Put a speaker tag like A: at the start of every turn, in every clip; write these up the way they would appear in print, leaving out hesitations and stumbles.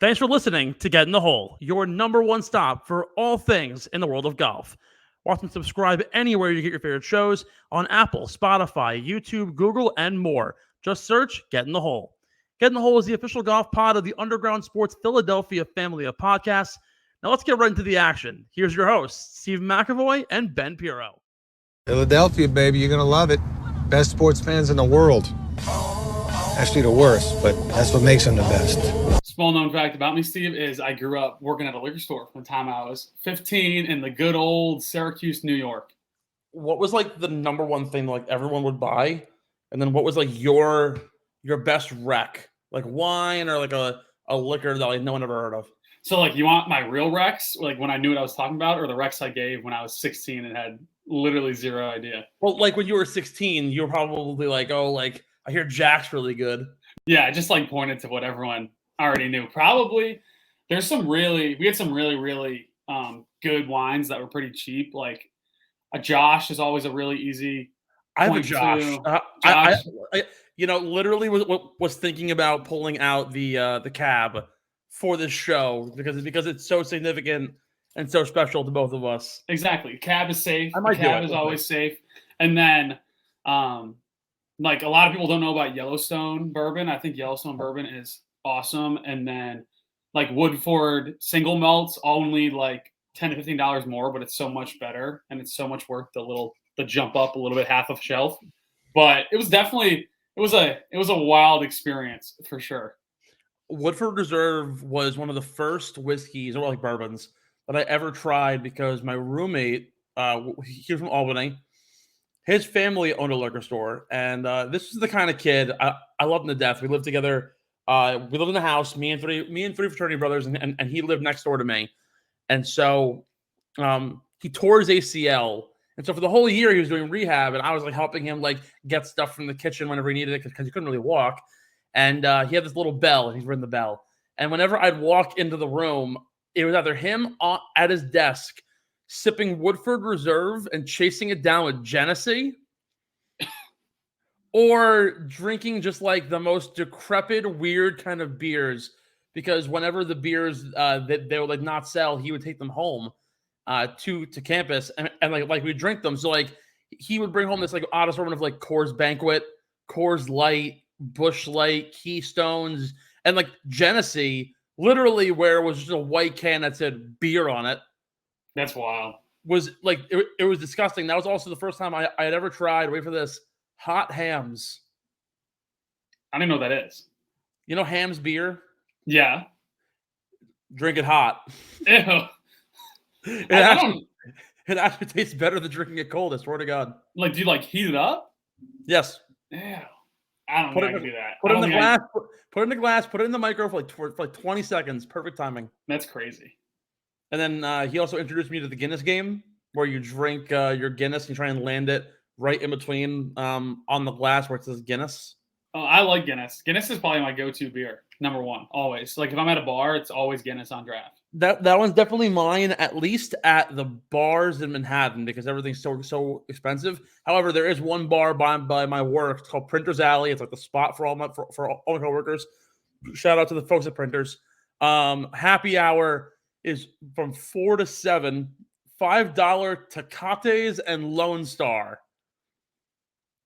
A: Thanks for listening to Get in the Hole, your number one stop for all things in the world of golf. Watch and subscribe anywhere you get your favorite shows on Apple, Spotify, YouTube, Google, and more. Just search Get in the Hole. Get in the Hole is the official golf pod of the Underground Sports Philadelphia family of podcasts. Now let's get right into the action. Here's your hosts, Steve McAvoy and Ben Pirro.
B: Philadelphia, baby, you're going to love it. Best sports fans in the world. Actually, the worst, but that's what makes them the best.
C: Small known fact about me, Steve, is I grew up working at a liquor store from the time I was 15 in the good old Syracuse, New York.
A: What was like the number one thing like everyone would buy? And then what was like your best rec? Like wine or like a liquor that like no one ever heard of?
C: So like you want my real recs, like when I knew what I was talking about, or the recs I gave when I was 16 and had literally zero idea?
A: Well, like when you were 16, you were probably like, oh, like I hear Jack's really good.
C: Yeah, I just like pointed to what everyone already knew. Probably we had some really good wines that were pretty cheap. Like a Josh is always a really easy.
A: I have a Josh. I literally was thinking about pulling out the cab for this show because it's so significant and so special to both of us.
C: Exactly. Cab is safe.
A: Cab
C: is always safe. And then like a lot of people don't know about Yellowstone bourbon. I think Yellowstone bourbon is awesome. And then like Woodford single malts only like $10 to $15 more, but it's so much better and it's so much worth the jump up a little bit, half of shelf. But it was definitely it was a wild experience for sure.
A: Woodford Reserve was one of the first whiskeys or like bourbons that I ever tried because my roommate, he was from Albany. His family owned a liquor store, and this was the kind of kid I loved him to death. We lived together. We lived in the house, me and three fraternity brothers, and he lived next door to me. And so he tore his ACL, and so for the whole year he was doing rehab, and I was like helping him like get stuff from the kitchen whenever he needed it because he couldn't really walk. And he had this little bell, and he's ringing the bell. And whenever I'd walk into the room, it was either him at his desk sipping Woodford Reserve and chasing it down with Genesee, or drinking just like the most decrepit, weird kind of beers. Because whenever the beers that they would like not sell, he would take them home to campus and like we'd drink them. So like he would bring home this like odd assortment of like Coors Banquet, Coors Light, Busch Light, Keystones, and like Genesee, literally where it was just a white can that said beer on it.
C: That's wild.
A: Was like it was disgusting. That was also the first time I had ever tried, wait for this, hot hams.
C: I don't know what that is.
A: You know Hams beer?
C: Yeah.
A: Drink it hot.
C: Ew.
A: It actually tastes better than drinking it cold, I swear to God.
C: Like, do you like heat it up?
A: Yes.
C: Ew. I don't know how to do that.
A: Put it in the glass. Put it in the glass. Put it in the micro for like 20 seconds. Perfect timing.
C: That's crazy.
A: And then he also introduced me to the Guinness game, where you drink your Guinness and you try and land it right in between on the glass where it says Guinness.
C: Oh, I like Guinness. Guinness is probably my go-to beer, number one, always. Like if I'm at a bar, it's always Guinness on draft.
A: That one's definitely mine, at least at the bars in Manhattan, because everything's so expensive. However, there is one bar by my work. It's called Printers Alley. It's like the spot for all my coworkers. Shout out to the folks at Printers. Happy hour is from 4 to 7. $5 Tecates and Lone Star,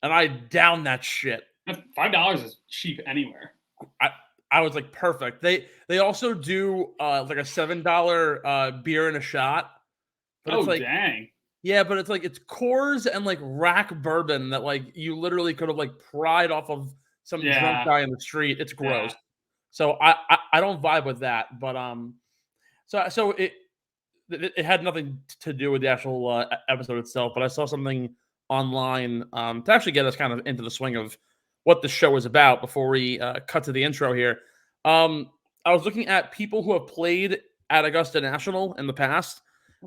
A: and I down that shit.
C: $5 is cheap anywhere.
A: I was like, perfect. They also do like a $7 beer and a shot. But it's like,
C: dang.
A: Yeah, but it's like it's Coors and like rack bourbon that like you literally could have like pried off of some drunk guy in the street. It's gross. Yeah. So I don't vibe with that. But so it had nothing to do with the actual episode itself. But I saw something online to actually get us kind of into the swing of what the show is about before we cut to the intro here. I was looking at people who have played at Augusta National in the past,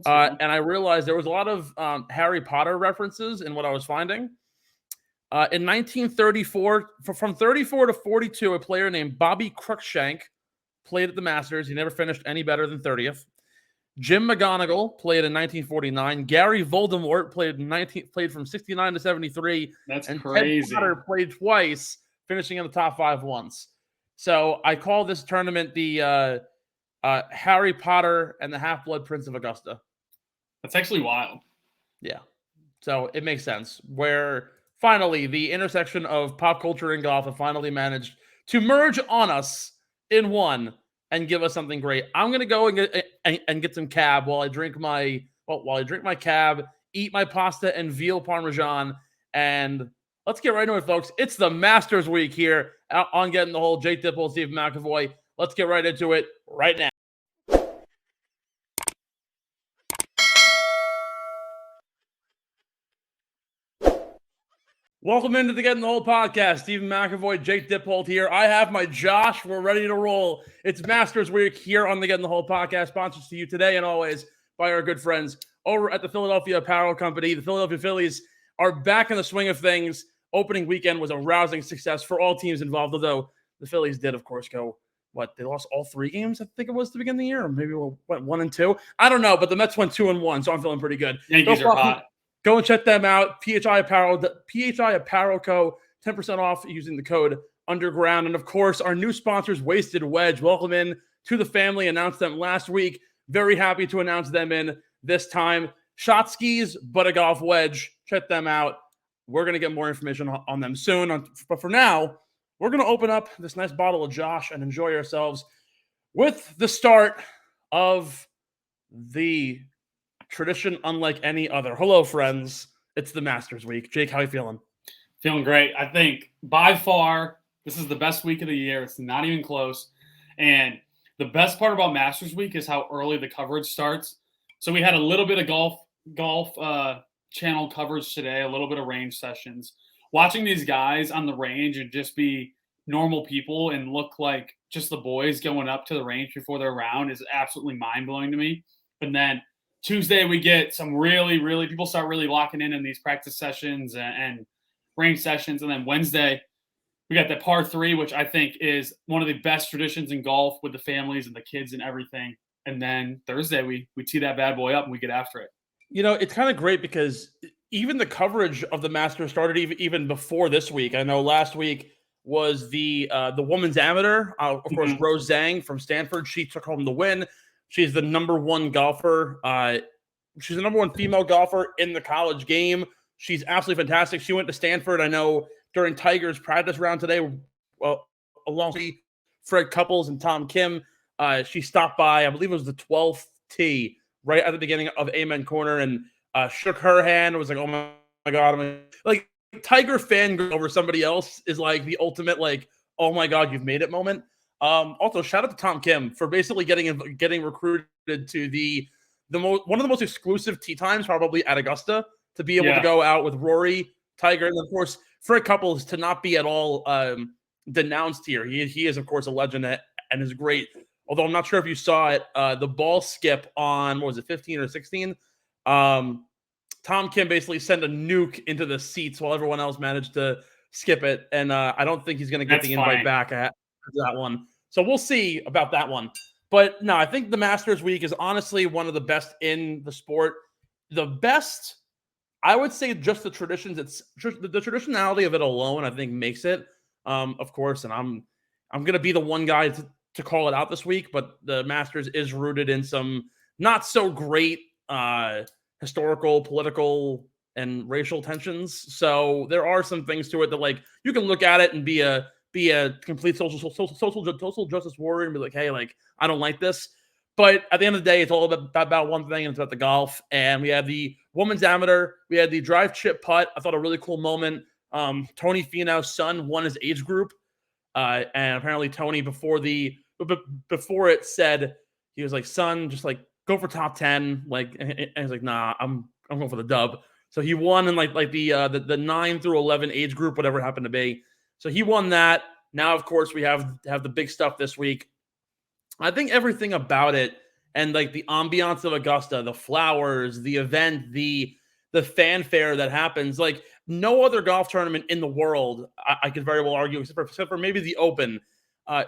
A: and I realized there was a lot of Harry Potter references in what I was finding. In 1934, from 34 to 42, a player named Bobby Cruikshank played at the Masters. He never finished any better than 30th. Jim McGonigal played in 1949. Gary Voldemort played from 69 to 73.
C: That's
A: and
C: crazy.
A: Ted Potter played twice, finishing in the top 5 once. So I call this tournament the Harry Potter and the Half-Blood Prince of Augusta.
C: That's actually wild.
A: Yeah. So it makes sense. Where finally the intersection of pop culture and golf have finally managed to merge on us in one and give us something great. I'm gonna go and get some cab while I drink my cab, eat my pasta and veal parmesan, and let's get right into it, folks. It's the Masters week here on Getting the Hole. Jake Dippold, Steve McAvoy. Let's get right into it right now. Welcome into the Getting the Hole podcast. Stephen McAvoy, Jake Dippold here. I have my Josh. We're ready to roll. It's Masters Week here on the Getting the Hole podcast, sponsored to you today and always by our good friends over at the Philadelphia Apparel Company. The Philadelphia Phillies are back in the swing of things. Opening weekend was a rousing success for all teams involved, although the Phillies did, of course, go, they lost all 3 games, I think it was, to begin the year, or maybe went 1-2. I don't know, but the Mets went 2-1, so I'm feeling pretty good.
C: Yankees are hot.
A: Go and check them out. PHI Apparel Co. 10% off using the code Underground. And of course, our new sponsors, Wasted Wedge. Welcome in to the family. Announced them last week. Very happy to announce them in this time. Shot skis, but a golf wedge. Check them out. We're going to get more information on them soon. But for now, we're going to open up this nice bottle of Josh and enjoy ourselves with the start of the tradition unlike any other. Hello, friends. It's the Masters week. Jake, how are you feeling?
C: Feeling great. I think by far, this is the best week of the year. It's not even close. And the best part about Masters week is how early the coverage starts. So we had a little bit of golf channel coverage today, a little bit of range sessions. Watching these guys on the range and just be normal people and look like just the boys going up to the range before their round is absolutely mind-blowing to me. And then Tuesday, we get some really people start really locking in these practice sessions and range sessions. And then Wednesday, we got the par 3, which I think is one of the best traditions in golf with the families and the kids and everything. And then Thursday, we tee that bad boy up and we get after it.
A: You know, it's kind of great because even the coverage of the Masters started even before this week. I know last week was the women's amateur. Of course, Rose Zhang from Stanford. She took home the win. She's the number 1 golfer. She's the number 1 female golfer in the college game. She's absolutely fantastic. She went to Stanford. I know during Tiger's practice round today, along with Fred Couples and Tom Kim, she stopped by, I believe it was the 12th tee, right at the beginning of Amen Corner, and shook her hand. It was like, oh my God. Like, Tiger fangirl over somebody else is like the ultimate, like, oh my God, you've made it moment. Also, shout out to Tom Kim for basically getting recruited to one of the most exclusive tee times probably at Augusta, to be able to go out with Rory, Tiger, and of course Fred Couples to not be at all denounced here. He is of course a legend and is great. Although I'm not sure if you saw it, the ball skip on 15 or 16. Tom Kim basically sent a nuke into the seats while everyone else managed to skip it, and I don't think he's going to get the invite back at that one. So we'll see about that one. But no, I think the Masters week is honestly one of the best in the sport. The best, I would say, just the traditions. It's just the traditionality of it alone, I think, makes it. Of course, and I'm going to be the one guy to call it out this week, but the Masters is rooted in some not so great historical, political, and racial tensions. So there are some things to it that, like, you can look at it and be a complete social justice warrior and be like, hey, like, I don't like this. But at the end of the day, it's all about one thing, and it's about the golf. And we had the women's amateur. We had the drive chip putt. I thought a really cool moment. Tony Finau's son won his age group. And apparently Tony, before it said, he was like, son, just like go for top 10. Like, and he's like, nah, I'm going for the dub. So he won in like the 9 through 11 age group, whatever it happened to be. So he won that. Now, of course, we have the big stuff this week. I think everything about it and like the ambiance of Augusta, the flowers, the event, the fanfare that happens, like no other golf tournament in the world, I could very well argue, except for maybe the Open,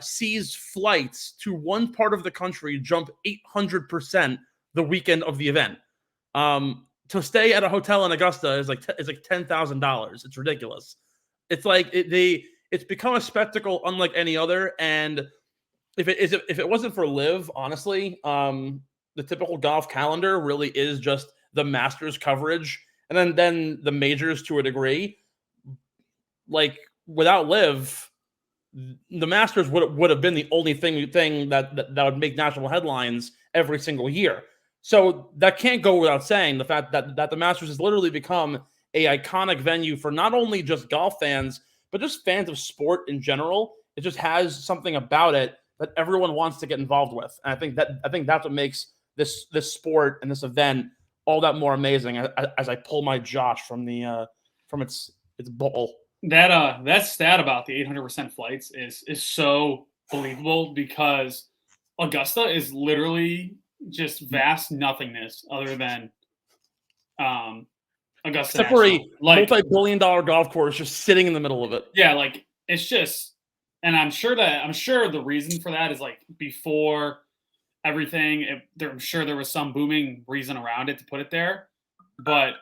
A: sees flights to one part of the country jump 800% the weekend of the event. To stay at a hotel in Augusta is like $10,000. It's ridiculous. It's like it's become a spectacle unlike any other. And if it wasn't for Live, honestly, the typical golf calendar really is just the Masters coverage, and then the majors to a degree. Like without Live, the Masters would have been the only thing that would make national headlines every single year. So that can't go without saying, the fact that the Masters has literally become a iconic venue for not only just golf fans, but just fans of sport in general. It just has something about it that everyone wants to get involved with. And I think that's what makes this sport and this event all that more amazing, as I pull my Josh from its bowl.
C: That stat about the 800% flights is so believable, because Augusta is literally just vast nothingness other than Augusta.
A: Except for a multi-billion-dollar golf course just sitting in the middle of it.
C: Yeah, like it's just, and I'm sure the reason for that is like before everything. I'm sure there was some booming reason around it to put it there, but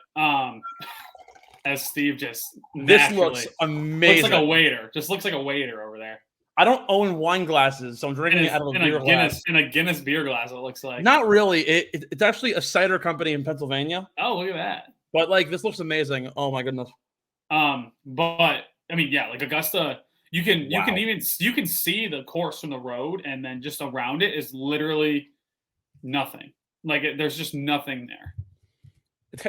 C: as Steve
A: this looks amazing.
C: Looks like a waiter. Just looks like a waiter over there.
A: I don't own wine glasses, so I'm drinking it out of a beer glass.
C: In a Guinness beer glass, it looks like.
A: Not really. It's actually a cider company in Pennsylvania.
C: Oh, look at that.
A: But like, this looks amazing. Oh my goodness.
C: But I mean, yeah, like Augusta, you can see the course from the road, and then just around it is literally nothing. Like there's just nothing there.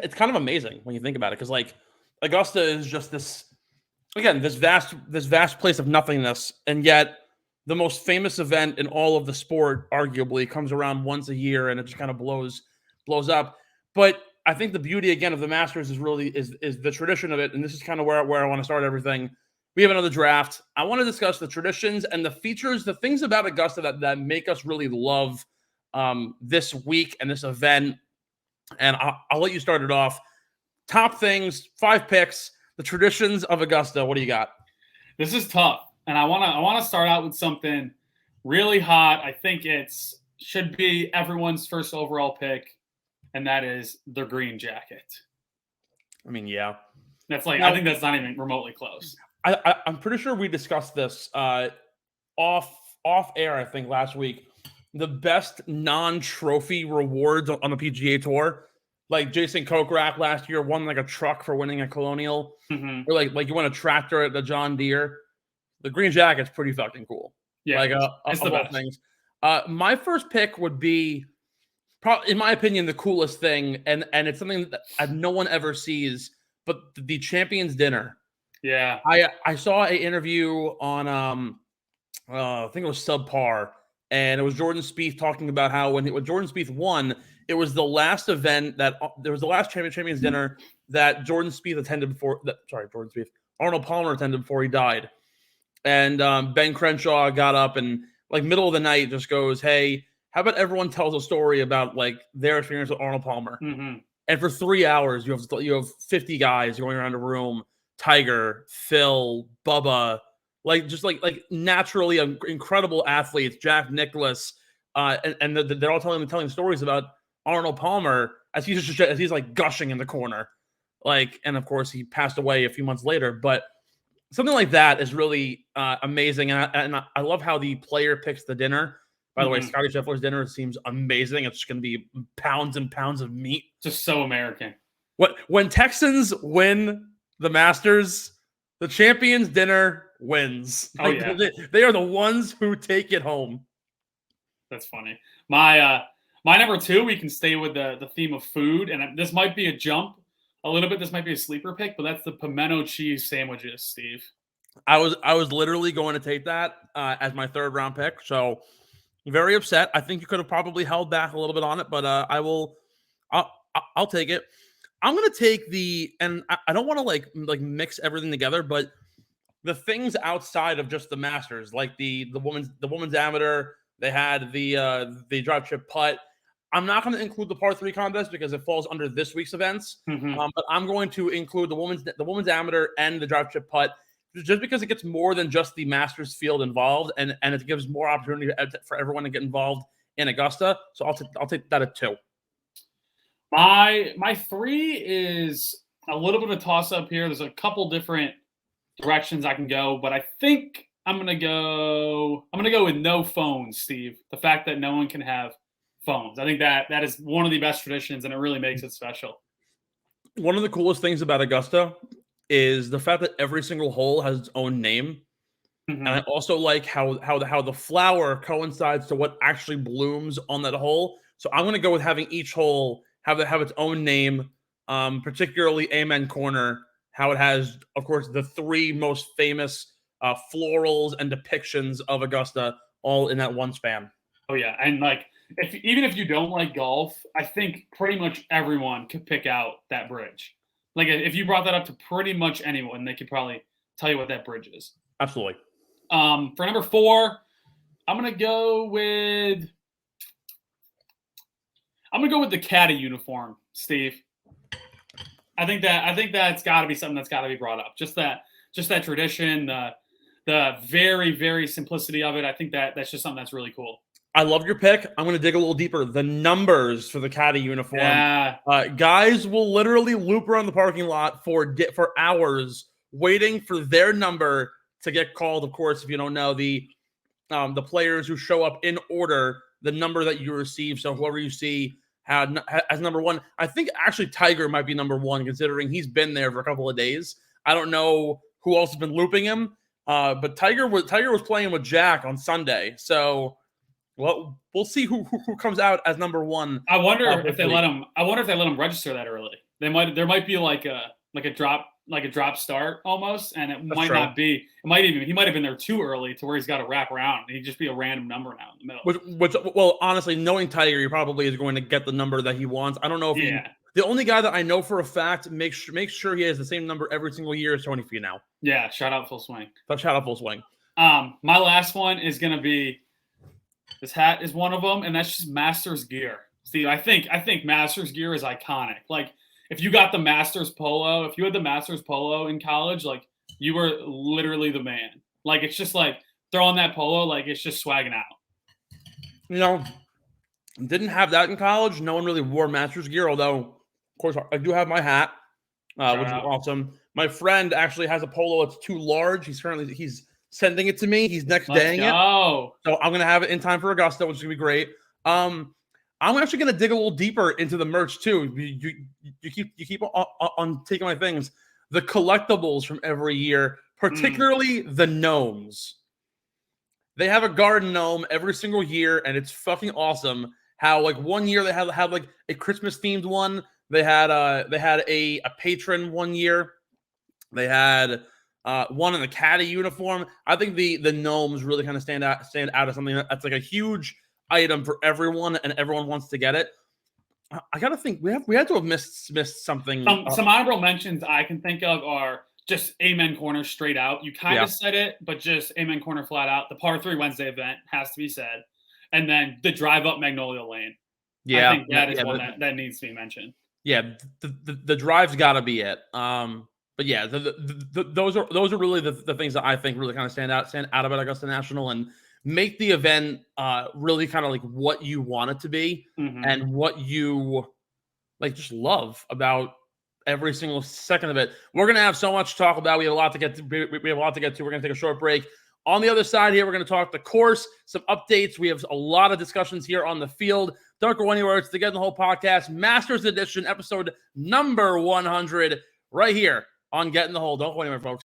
A: It's kind of amazing when you think about it, because like Augusta is just this vast place of nothingness, and yet the most famous event in all of the sport arguably comes around once a year, and it just kind of blows up. But I think the beauty again of the Masters is really is the tradition of it, and this is kind of where I want to start everything. We have another draft. I want to discuss the traditions and the features, the things about Augusta that make us really love this week and this event. And I'll let you start it off. Top things, 5 picks, the traditions of Augusta. What do you got?
C: This is tough, and I want to start out with something really hot. I think should be everyone's first overall pick, and that is the green jacket.
A: I mean, yeah,
C: that's like, I think that's not even remotely close.
A: I'm pretty sure we discussed this off air, I think last week. The best non-trophy rewards on the PGA Tour. Like Jason Kokrak last year won like a truck for winning a Colonial.
C: Mm-hmm.
A: Or like you win a tractor at the John Deere. The green jacket's pretty fucking cool.
C: Yeah,
A: like
C: it's the best
A: things. My first pick would be, probably, in my opinion, the coolest thing, and it's something that no one ever sees, but the Champions Dinner.
C: Yeah,
A: I saw an interview on I think it was Subpar, and it was Jordan Spieth talking about how when Jordan Spieth won, it was the last event there was the last Champions Dinner that Jordan Spieth attended before. Arnold Palmer attended before he died, and Ben Crenshaw got up and like middle of the night just goes, "Hey, how about everyone tells a story about like their experience with Arnold Palmer?"
C: Mm-hmm.
A: And for 3 hours, you have 50 guys going around the room. Tiger, Phil, Bubba, like naturally incredible athletes, Jack Nicklaus, and they're all telling stories about Arnold Palmer as he's like gushing in the corner, like, and of course he passed away a few months later. But something like that is really amazing, and I love how the player picks the dinner. By the way, Scotty Scheffler's dinner seems amazing. It's going to be pounds and pounds of meat,
C: just so American.
A: When Texans win the Masters, the Champions Dinner wins.
C: Oh, yeah.
A: They are the ones who take it home.
C: That's funny. My number 2, we can stay with the theme of food, and this might be a jump a little bit. This might be a sleeper pick, but that's the pimento cheese sandwiches, Steve.
A: I was literally going to take that as my 3rd round pick, so very upset. I think you could have probably held back a little bit on it, but I'll take it. I'm going to take and I don't want to like mix everything together, but the things outside of just the Masters, like the women's amateur, they had the drive chip putt. I'm not going to include the par 3 contest because it falls under this week's events.
C: Mm-hmm.
A: But I'm going to include the women's amateur and the drive chip putt, just because it gets more than just the Masters field involved, and it gives more opportunity for everyone to get involved in Augusta. So I'll take that at 2.
C: My 3 is a little bit of a toss-up here. There's a couple different directions I can go, but I think I'm gonna go with no phones, Steve. The fact that no one can have phones. I think that is one of the best traditions, and it really makes it special.
A: One of the coolest things about Augusta is the fact that every single hole has its own name.
C: Mm-hmm.
A: And I also like how the flower coincides to what actually blooms on that hole. So I'm going to go with having each hole have its own name, particularly Amen Corner, how it has, of course, the three most famous florals and depictions of Augusta all in that one span.
C: Oh, yeah. And, like, even if you don't like golf, I think pretty much everyone could pick out that bridge. Like, if you brought that up to pretty much anyone, they could probably tell you what that bridge is.
A: Absolutely.
C: For number 4, I'm gonna go with the caddy uniform, Steve. I think that's got to be something that's got to be brought up. Just that tradition, the very, very simplicity of it. I think that's just something that's really cool.
A: I love your pick. I'm going to dig a little deeper. The numbers for the caddy uniform.
C: Yeah.
A: Guys will literally loop around the parking lot for hours waiting for their number to get called. Of course, if you don't know, the players who show up in order, the number that you receive. So whoever you see as number 1. I think actually Tiger might be number 1, considering he's been there for a couple of days. I don't know who else has been looping him, but Tiger was playing with Jack on Sunday. So well, we'll see who comes out as number 1.
C: I wonder if they let him. I wonder if they let him register that early. There might be like a drop start almost, and it might not be. He might have been there too early to where he's got to wrap around. He'd just be a random number now in the middle.
A: Well, honestly, knowing Tiger, he probably is going to get the number that he wants. I don't know if the only guy that I know for a fact makes sure he has the same number every single year is Tony Finau.
C: Yeah, shout out Full Swing.
A: My
C: last one is gonna be. This hat is one of them, and that's just Masters gear. Steve, I think Masters gear is iconic. Like, if you got the Masters polo, if you had the Masters polo in college, like, you were literally the man. Like, it's just like throwing that polo, like, it's just swagging out.
A: You know, didn't have that in college. No one really wore Masters gear, although, of course, I do have my hat, which is awesome. My friend actually has a polo that's too large. He's sending it to me. He's next daying it. So I'm going to have it in time for Augusta, which is going to be great. I'm actually going to dig a little deeper into the merch too. You keep on taking my things. The collectibles from every year, particularly the gnomes. They have a garden gnome every single year, and it's fucking awesome. How like one year they had like a Christmas themed one. They had a patron one year. They had one in the caddy uniform. I think the gnomes really kind of stand out as something that's like a huge item for everyone, and everyone wants to get it. I gotta think we had to have missed something.
C: Some honorable mentions I can think of are just Amen Corner straight out. You kind of said it, but just Amen Corner flat out. The par 3 Wednesday event has to be said, and then the drive up Magnolia Lane. Yeah, I think that is one that needs to be mentioned.
A: Yeah, the drive's got to be it. But yeah, those are really the things that I think really kind of stand out about Augusta National and make the event really kind of like what you want it to be and what you like just love about every single second of it. We're gonna have so much to talk about. We have a lot to get to. We have a lot to get to. We're gonna take a short break. On the other side here, we're gonna talk the course, some updates. We have a lot of discussions here on the field. Don't go anywhere. It's the Get in the Hole podcast, Masters Edition, episode number 100, right here on Get in the Hole. Don't go anywhere, folks.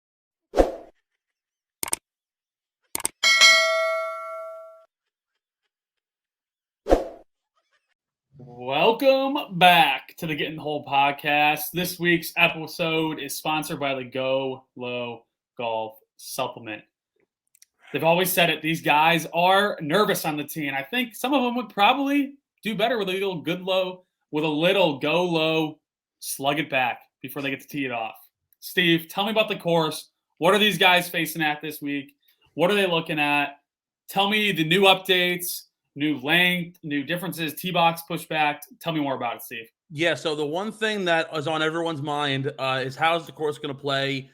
C: Welcome back to the Get in the Hole podcast. This week's episode is sponsored by the Go Low Golf Supplement. They've always said it. These guys are nervous on the tee, and I think some of them would probably do better with a little go low, slug it back before they get to tee it off. Steve, tell me about the course. What are these guys facing at this week? What are they looking at? Tell me the new updates, new length, new differences, tee box pushback. Tell me more about it, Steve.
A: Yeah, so the one thing that is on everyone's mind is how's the course going to play?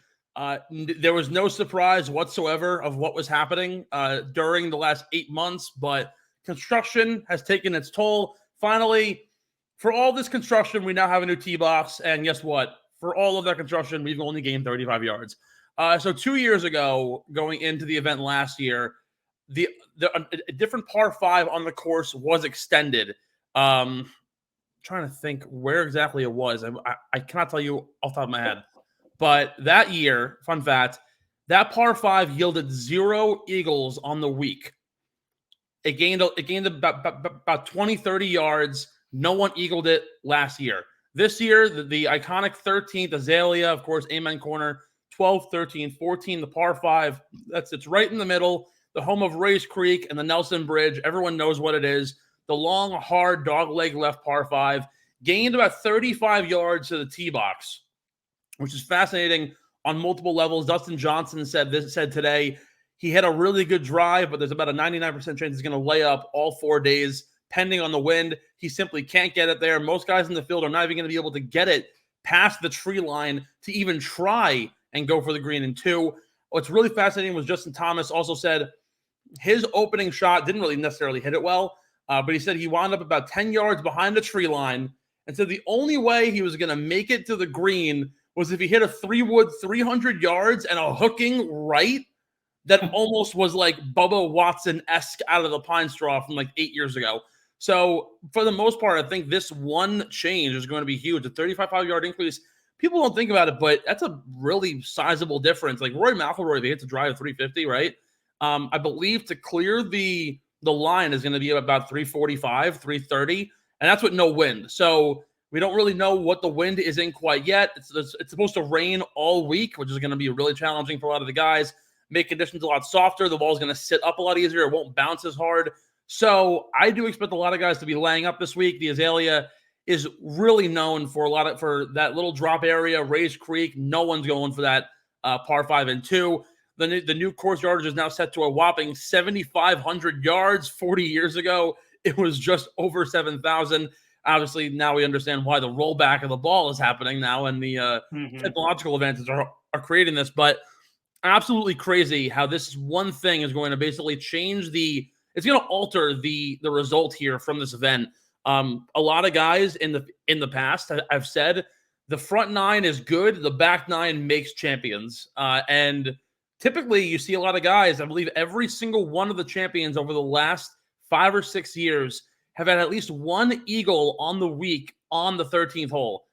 A: There was no surprise whatsoever of what was happening during the last 8 months, but construction has taken its toll. Finally, for all this construction, we now have a new tee box, and guess what? For all of that construction, we've only gained 35 yards. So 2 years ago, going into the event last year, a different par 5 on the course was extended. Trying to think where exactly it was. I cannot tell you off the top of my head. But that year, fun fact, that par 5 yielded 0 eagles on the week. It gained about 20, 30 yards. No one eagled it last year. This year, the iconic 13th Azalea, of course, Amen Corner, 12, 13, 14, the par 5. It's right in the middle, the home of Race Creek and the Nelson Bridge. Everyone knows what it is. The long, hard, dogleg left par 5. Gained about 35 yards to the tee box, which is fascinating on multiple levels. Dustin Johnson said today he had a really good drive, but there's about a 99% chance he's going to lay up all 4 days, pending on the wind. He simply can't get it there. Most guys in the field are not even going to be able to get it past the tree line to even try and go for the green in 2. What's really fascinating was Justin Thomas also said his opening shot didn't really necessarily hit it well, but he said he wound up about 10 yards behind the tree line and said the only way he was going to make it to the green was if he hit a 3-wood 300 yards and a hooking right that almost was like Bubba Watson-esque out of the pine straw from like 8 years ago. So for the most part, I think this one change is going to be huge. A 35-yard increase. People don't think about it, but that's a really sizable difference. Like Rory McIlroy, they hit to drive 350, right? I believe to clear the line is going to be about 345, 330, and that's with no wind. So we don't really know what the wind is in quite yet. It's supposed to rain all week, which is going to be really challenging for a lot of the guys. Make conditions a lot softer. The ball's going to sit up a lot easier. It won't bounce as hard. So I do expect a lot of guys to be laying up this week. The Azalea is really known for for that little drop area, Race Creek. No one's going for that par 5 and 2. The new course yardage is now set to a whopping 7,500 yards. 40 years ago, it was just over 7,000. Obviously, now we understand why the rollback of the ball is happening now, and the technological advances are creating this. But absolutely crazy how this one thing is going to basically change it's going to alter the result here from this event. A lot of guys in the past I've said the front 9 is good, the back 9 makes champions, and typically you see a lot of guys. I believe every single one of the champions over the last 5 or 6 years have had at least one eagle on the week on the 13th hole.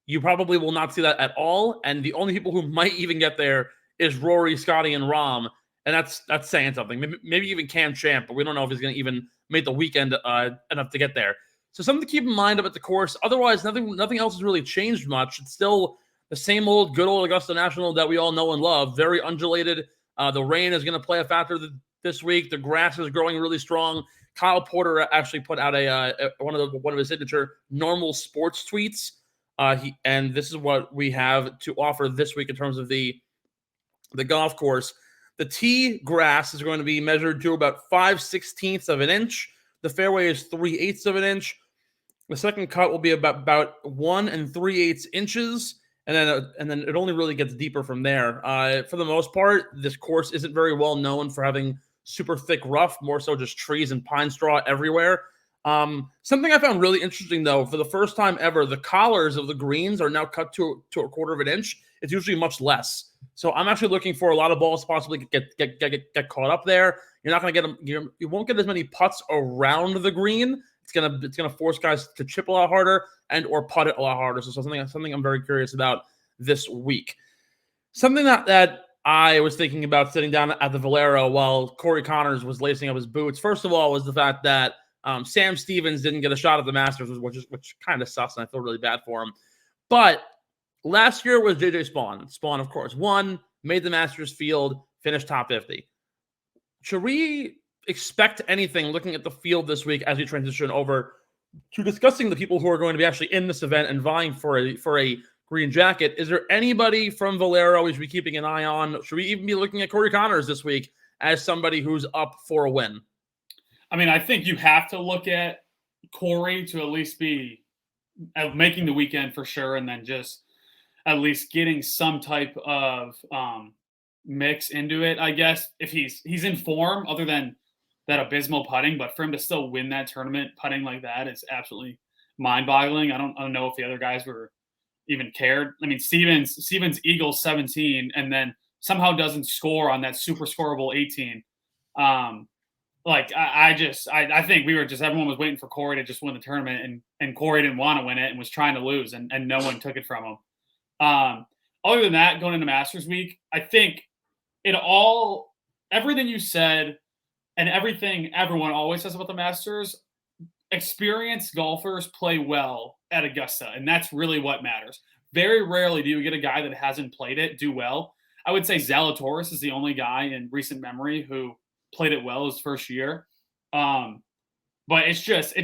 A: You probably will not see that at all, and the only people who might even get there is Rory, Scotty, and Rahm, and that's saying something. Maybe even Cam Champ, but we don't know if he's going to even make the weekend enough to get there. So something to keep in mind about the course. Otherwise, nothing else has really changed much. It's still the same old good old Augusta National that we all know and love. Very undulated. The rain is going to play a factor this week. The grass is growing really strong. Kyle Porter actually put out one of his signature normal sports tweets. And this is what we have to offer this week in terms of the golf course. The tee grass is going to be measured to about 5/16 of an inch. The fairway is 3/8 of an inch. The second cut will be about 1 3/8 inches, and then it only really gets deeper from there. For the most part, this course isn't very well known for having super thick rough, more so just trees and pine straw everywhere. Something I found really interesting, though, for the first time ever, the collars of the greens are now cut to a 1/4 of an inch. It's usually much less. So I'm actually looking for a lot of balls to possibly get caught up there. You're not going to get them. You won't get as many putts around the green. It's gonna force guys to chip a lot harder and or putt it a lot harder. So something I'm very curious about this week. Something that I was thinking about sitting down at the Valero while Corey Connors was lacing up his boots. First of all, was the fact that Sam Stevens didn't get a shot at the Masters, which kind of sucks, and I feel really bad for him. But last year was JJ Spawn. Spawn, of course, won, made the Masters field, finished top 50. Should we expect anything looking at the field this week as we transition over to discussing the people who are going to be actually in this event and vying for a green jacket? Is there anybody from Valero we should be keeping an eye on? Should we even be looking at Corey Connors this week as somebody who's up for a win?
C: I mean, I think you have to look at Corey to at least be making the weekend for sure, and then just at least getting some type of mix into it, I guess, if he's in form other than that abysmal putting. But for him to still win that tournament putting like that is absolutely mind-boggling. I don't know if the other guys were even cared. I mean, Stevens Eagles 17, and then somehow doesn't score on that super scoreable 18. I think everyone was waiting for Corey to just win the tournament, and Corey didn't want to win it and was trying to lose, and no one took it from him. Other than that, going into Masters week, I think everything you said and everything everyone always says about the Masters, experienced golfers play well at Augusta, and that's really what matters. Very rarely do you get a guy that hasn't played it do well. I would say Zalatoris is the only guy in recent memory who played it well his first year. But it's just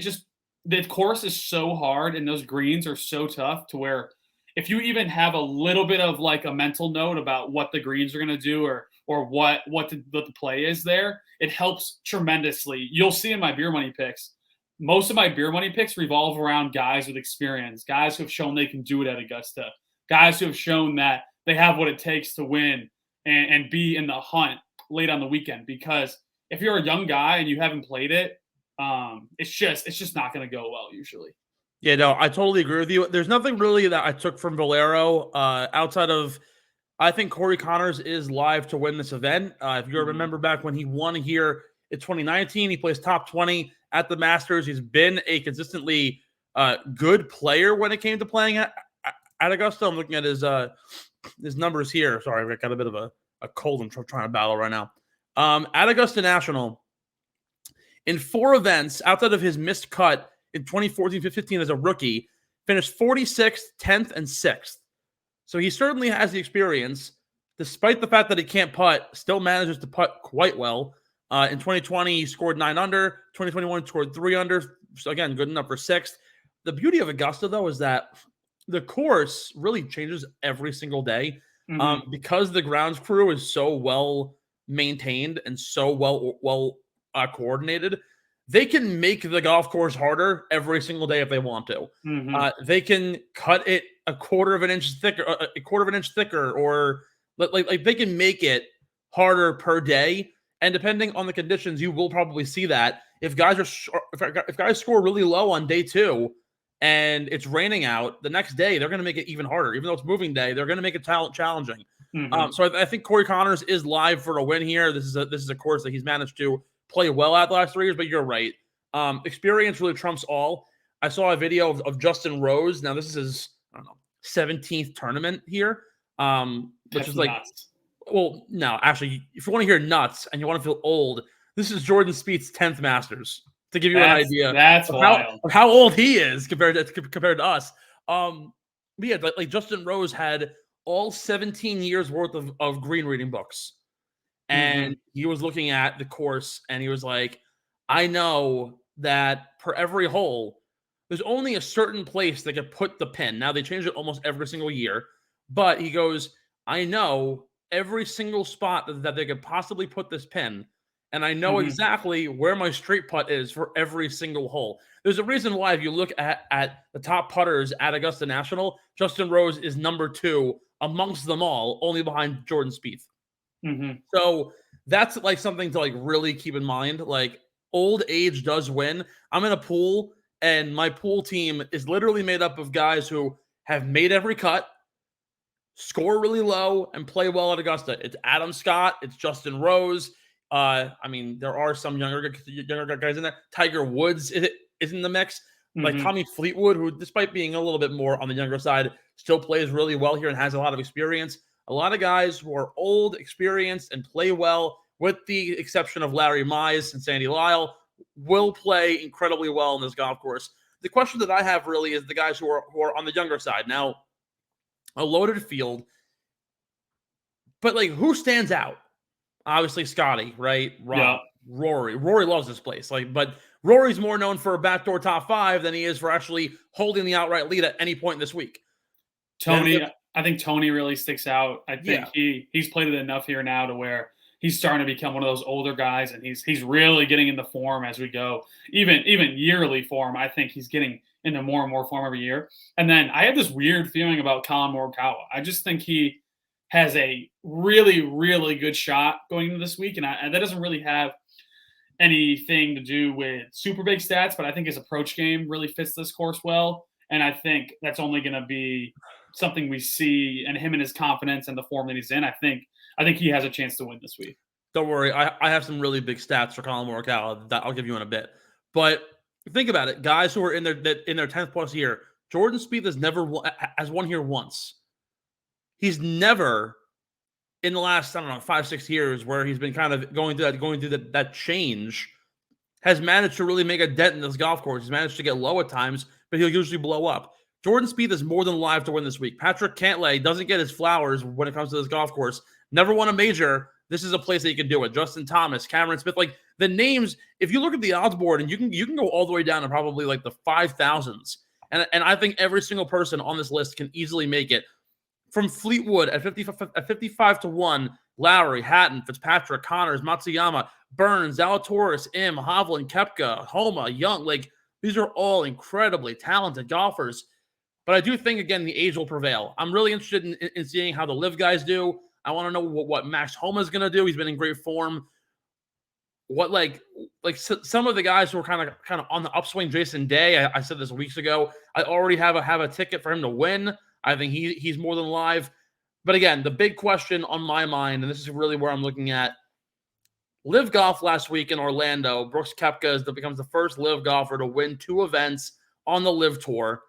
C: the course is so hard and those greens are so tough to where if you even have a little bit of like a mental note about what the greens are going to do or what the play is there, it helps tremendously. You'll see in my beer money picks, most of my beer money picks revolve around guys with experience, guys who have shown they can do it at Augusta, guys who have shown that they have what it takes to win and be in the hunt late on the weekend. Because if you're a young guy and you haven't played it, it's just not going to go well usually.
A: Yeah, no, I totally agree with you. There's nothing really that I took from Valero outside of I think Corey Connors is live to win this event. If you remember back when he won here in 2019, he plays top 20 at the Masters. He's been a consistently good player when it came to playing at Augusta. I'm looking at his numbers here. Sorry, I got a bit of a cold I'm trying to battle right now. At Augusta National, in 4 events, outside of his missed cut in 2014-15 as a rookie, finished 46th, 10th, and 6th. So he certainly has the experience. Despite the fact that he can't putt, still manages to putt quite well. In 2020, he scored 9 under. 2021, scored 3 under. So again, good enough for 6th. The beauty of Augusta, though, is that the course really changes every single day. Because the grounds crew is so well maintained and so well coordinated, they can make the golf course harder every single day if they want to. They can cut it a quarter of an inch thicker, or like they can make it harder per day. And depending on the conditions, you will probably see that if guys score really low on day 2 and it's raining out, the next day they're going to make it even harder. Even though it's moving day, they're going to make it challenging. So I think Corey Connors is live for a win here. This is a course that he's managed to play well at the last 3 years, but you're right. Experience really trumps all. I saw a video of Justin Rose. Now, this is his, 17th tournament here, which is like, nuts. Well, no, actually, if you want to hear nuts and you want to feel old, this is Jordan Spieth's 10th Masters, to give you an idea of how old he is compared to us. Yeah, like Justin Rose had all 17 years worth of green reading books. And he was looking at the course and he was like, I know that per every hole, there's only a certain place they could put the pin. Now, they change it almost every single year. But he goes, I know every single spot that they could possibly put this pin. And I know exactly where my straight putt is for every single hole. There's a reason why if you look at the top putters at Augusta National, Justin Rose is number 2 amongst them all, only behind Jordan Spieth. So that's like something to like really keep in mind. Like, old age does win. I'm in a pool, and my pool team is literally made up of guys who have made every cut, score really low, and play well at Augusta. It's Adam Scott. It's Justin Rose. I mean, there are some younger guys in there. Tiger Woods is in the mix. Like Tommy Fleetwood, who, despite being a little bit more on the younger side, still plays really well here and has a lot of experience. A lot of guys who are old, experienced, and play well, with the exception of Larry Mize and Sandy Lyle, will play incredibly well in this golf course. The question that I have really is the guys who are on the younger side. Now, a loaded field, but like, who stands out? Obviously, Scotty, right? Rob, Rory. Rory loves this place. But Rory's more known for a backdoor top 5 than he is for actually holding the outright lead at any point this week.
C: Tony, I think Tony really sticks out. I think he's played it enough here now to where he's starting to become one of those older guys, and he's really getting into form as we go. Even yearly form, I think he's getting into more and more form every year. And then I have this weird feeling about Colin Morikawa. I just think he has a really, really good shot going into this week, and that doesn't really have anything to do with super big stats, but I think his approach game really fits this course well, and I think that's only going to be something we see, and him and his confidence and the form that he's in. I think I think he has a chance to win this week.
A: Don't worry. I have some really big stats for Colin Morikawa that I'll give you in a bit. But think about it. Guys who are in their 10th plus year, Jordan Spieth has won here once. He's never in the last, 5-6 years where he's been kind of going through that change, has managed to really make a dent in this golf course. He's managed to get low at times, but he'll usually blow up. Jordan Spieth is more than live to win this week. Patrick Cantlay doesn't get his flowers when it comes to this golf course. Never won a major. This is a place that you can do it. Justin Thomas, Cameron Smith, like the names. If you look at the odds board, and you can go all the way down to probably like the 5,000s, and I think every single person on this list can easily make it. From Fleetwood at 55 to 1, Lowry, Hatton, Fitzpatrick, Connors, Matsuyama, Burns, Zalatoris, Im, Hovland, Koepka, Homa, Young. Like these are all incredibly talented golfers. But I do think, again, the age will prevail. I'm really interested in seeing how the LIV guys do. I want to know what Max Homa is going to do. He's been in great form. What some of the guys who are kind of on the upswing. Jason Day, I said this weeks ago. I already have a ticket for him to win. I think he's more than live. But again, the big question on my mind, and this is really where I'm looking at, LIV Golf last week in Orlando. Brooks Koepka becomes the first LIV golfer to win 2 events on the LIV Tour.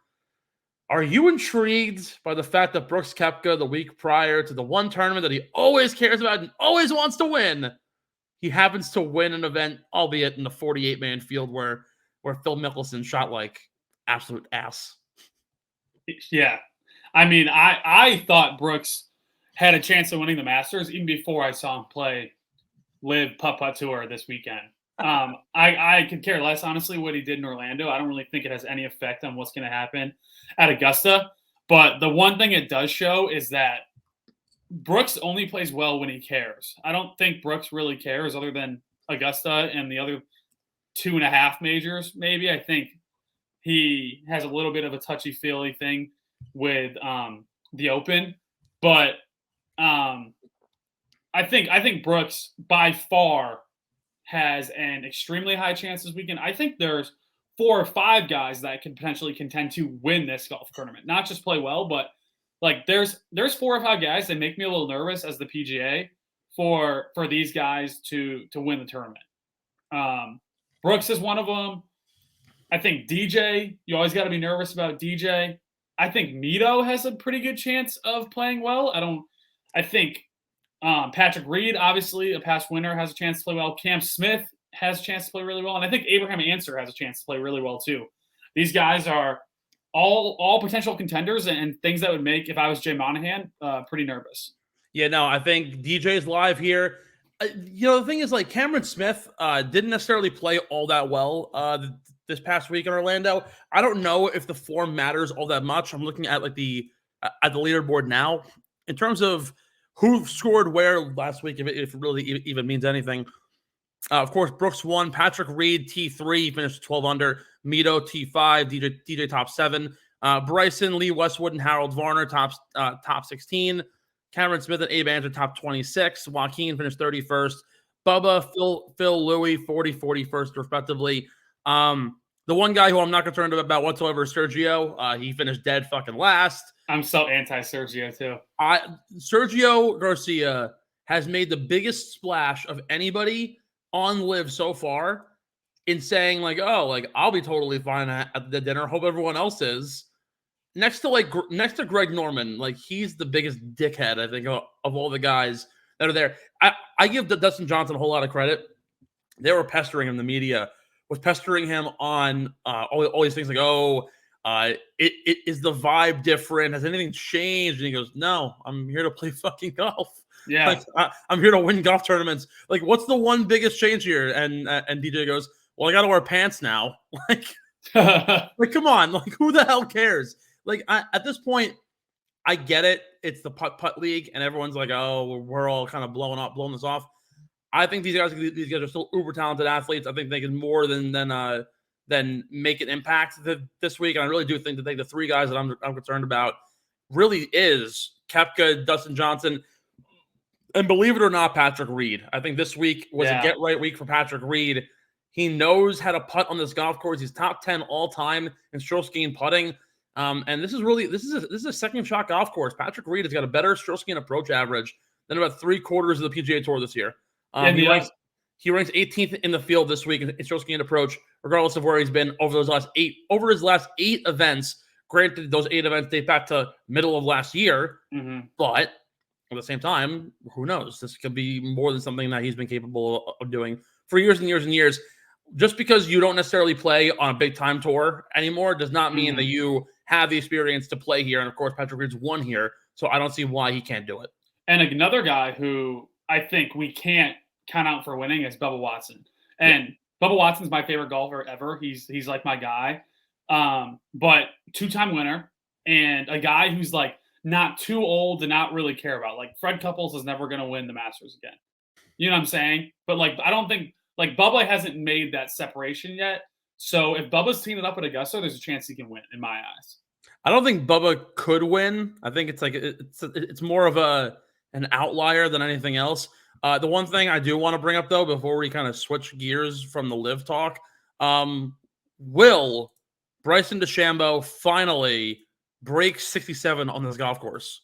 A: Are you intrigued by the fact that Brooks Koepka, the week prior to the one tournament that he always cares about and always wants to win, he happens to win an event, albeit in the 48-man field where Phil Mickelson shot like absolute ass?
C: Yeah. I mean, I thought Brooks had a chance of winning the Masters even before I saw him play LIV Putt-Putt Tour this weekend. I could care less, honestly, what he did in Orlando. I don't really think it has any effect on what's going to happen at Augusta. But the one thing it does show is that Brooks only plays well when he cares. I don't think Brooks really cares other than Augusta and the other 2.5 majors, maybe. I think he has a little bit of a touchy-feely thing with the Open. But I think Brooks, by far, has an extremely high chance this weekend. I think there's 4 or 5 guys that can potentially contend to win this golf tournament. Not just play well, but like there's 4 or 5 guys that make me a little nervous as the PGA for these guys to win the tournament. Brooks is one of them. I think DJ, you always got to be nervous about DJ. I think Mito has a pretty good chance of playing well. I think Patrick Reed, obviously a past winner, has a chance to play well. Cam Smith has a chance to play really well. And I think Abraham Answer has a chance to play really well too. These guys are all potential contenders and things that would make, if I was Jay Monahan, pretty nervous.
A: Yeah, no, I think DJ's live here. The thing is, like, Cameron Smith didn't necessarily play all that well this past week in Orlando. I don't know if the form matters all that much. I'm looking at the leaderboard now in terms of who scored where last week, if it really even means anything. Of course, Brooks won. Patrick Reed, T3, finished 12 under. Mito, T5. DJ top 7. Bryson, Lee Westwood, and Harold Varner, top 16. Cameron Smith and Abe Anser, top 26. Joaquin finished 31st. Bubba, Phil Louie, 40, 41st, respectively. The one guy who I'm not concerned about whatsoever is Sergio. He finished dead fucking last.
C: I'm so
A: too.
C: anti-Sergio,
A: Sergio Garcia has made the biggest splash of anybody on LIV so far in saying, I'll be totally fine at the dinner. Hope everyone else is. Next to Greg Norman, he's the biggest dickhead, I think, of all the guys that are there. I give Dustin Johnson a whole lot of credit. They were pestering him. The media was pestering him on all these things it is the vibe different? Has anything changed? And he goes, no, I'm here to play fucking golf.
C: Yeah.
A: I'm here to win golf tournaments. What's the one biggest change here? And DJ goes, well, I got to wear pants now. Come on. Who the hell cares? At this point, I get it. It's the putt league, and everyone's we're all kind of blowing this off. I think these guys are still uber talented athletes. I think they can more than make an impact this week. And I really do think that the 3 guys that I'm concerned about really is Koepka, Dustin Johnson, and believe it or not, Patrick Reed. I think this week was a get right week for Patrick Reed. He knows how to putt on this golf course. He's top 10 all time in stroke gain putting. And this is a second shot golf course. Patrick Reed has got a better stroke gain approach average than about 3/4 of the PGA Tour this year. He ranks 18th in the field this week in stroke gained approach, regardless of where he's been over his last 8 events. Granted, those 8 events date back to middle of last year, but at the same time, who knows? This could be more than something that he's been capable of doing for years and years and years. Just because you don't necessarily play on a big time tour anymore does not mean that you have the experience to play here. And of course, Patrick Reed's won here, so I don't see why he can't do it.
C: And another guy who I think we can't count out for winning is Bubba Watson. And Bubba Watson's my favorite golfer ever. He's like my guy. But 2-time winner and a guy who's like not too old to not really care about. Like Fred Couples is never going to win the Masters again. You know what I'm saying? But like I don't think like Bubba hasn't made that separation yet. So if Bubba's teaming up at Augusta, there's a chance he can win in my eyes.
A: I don't think Bubba could win. I think it's like it's more of an outlier than anything else. The one thing I do want to bring up, though, before we kind of switch gears from the live talk, will Bryson DeChambeau finally break 67 on this golf course?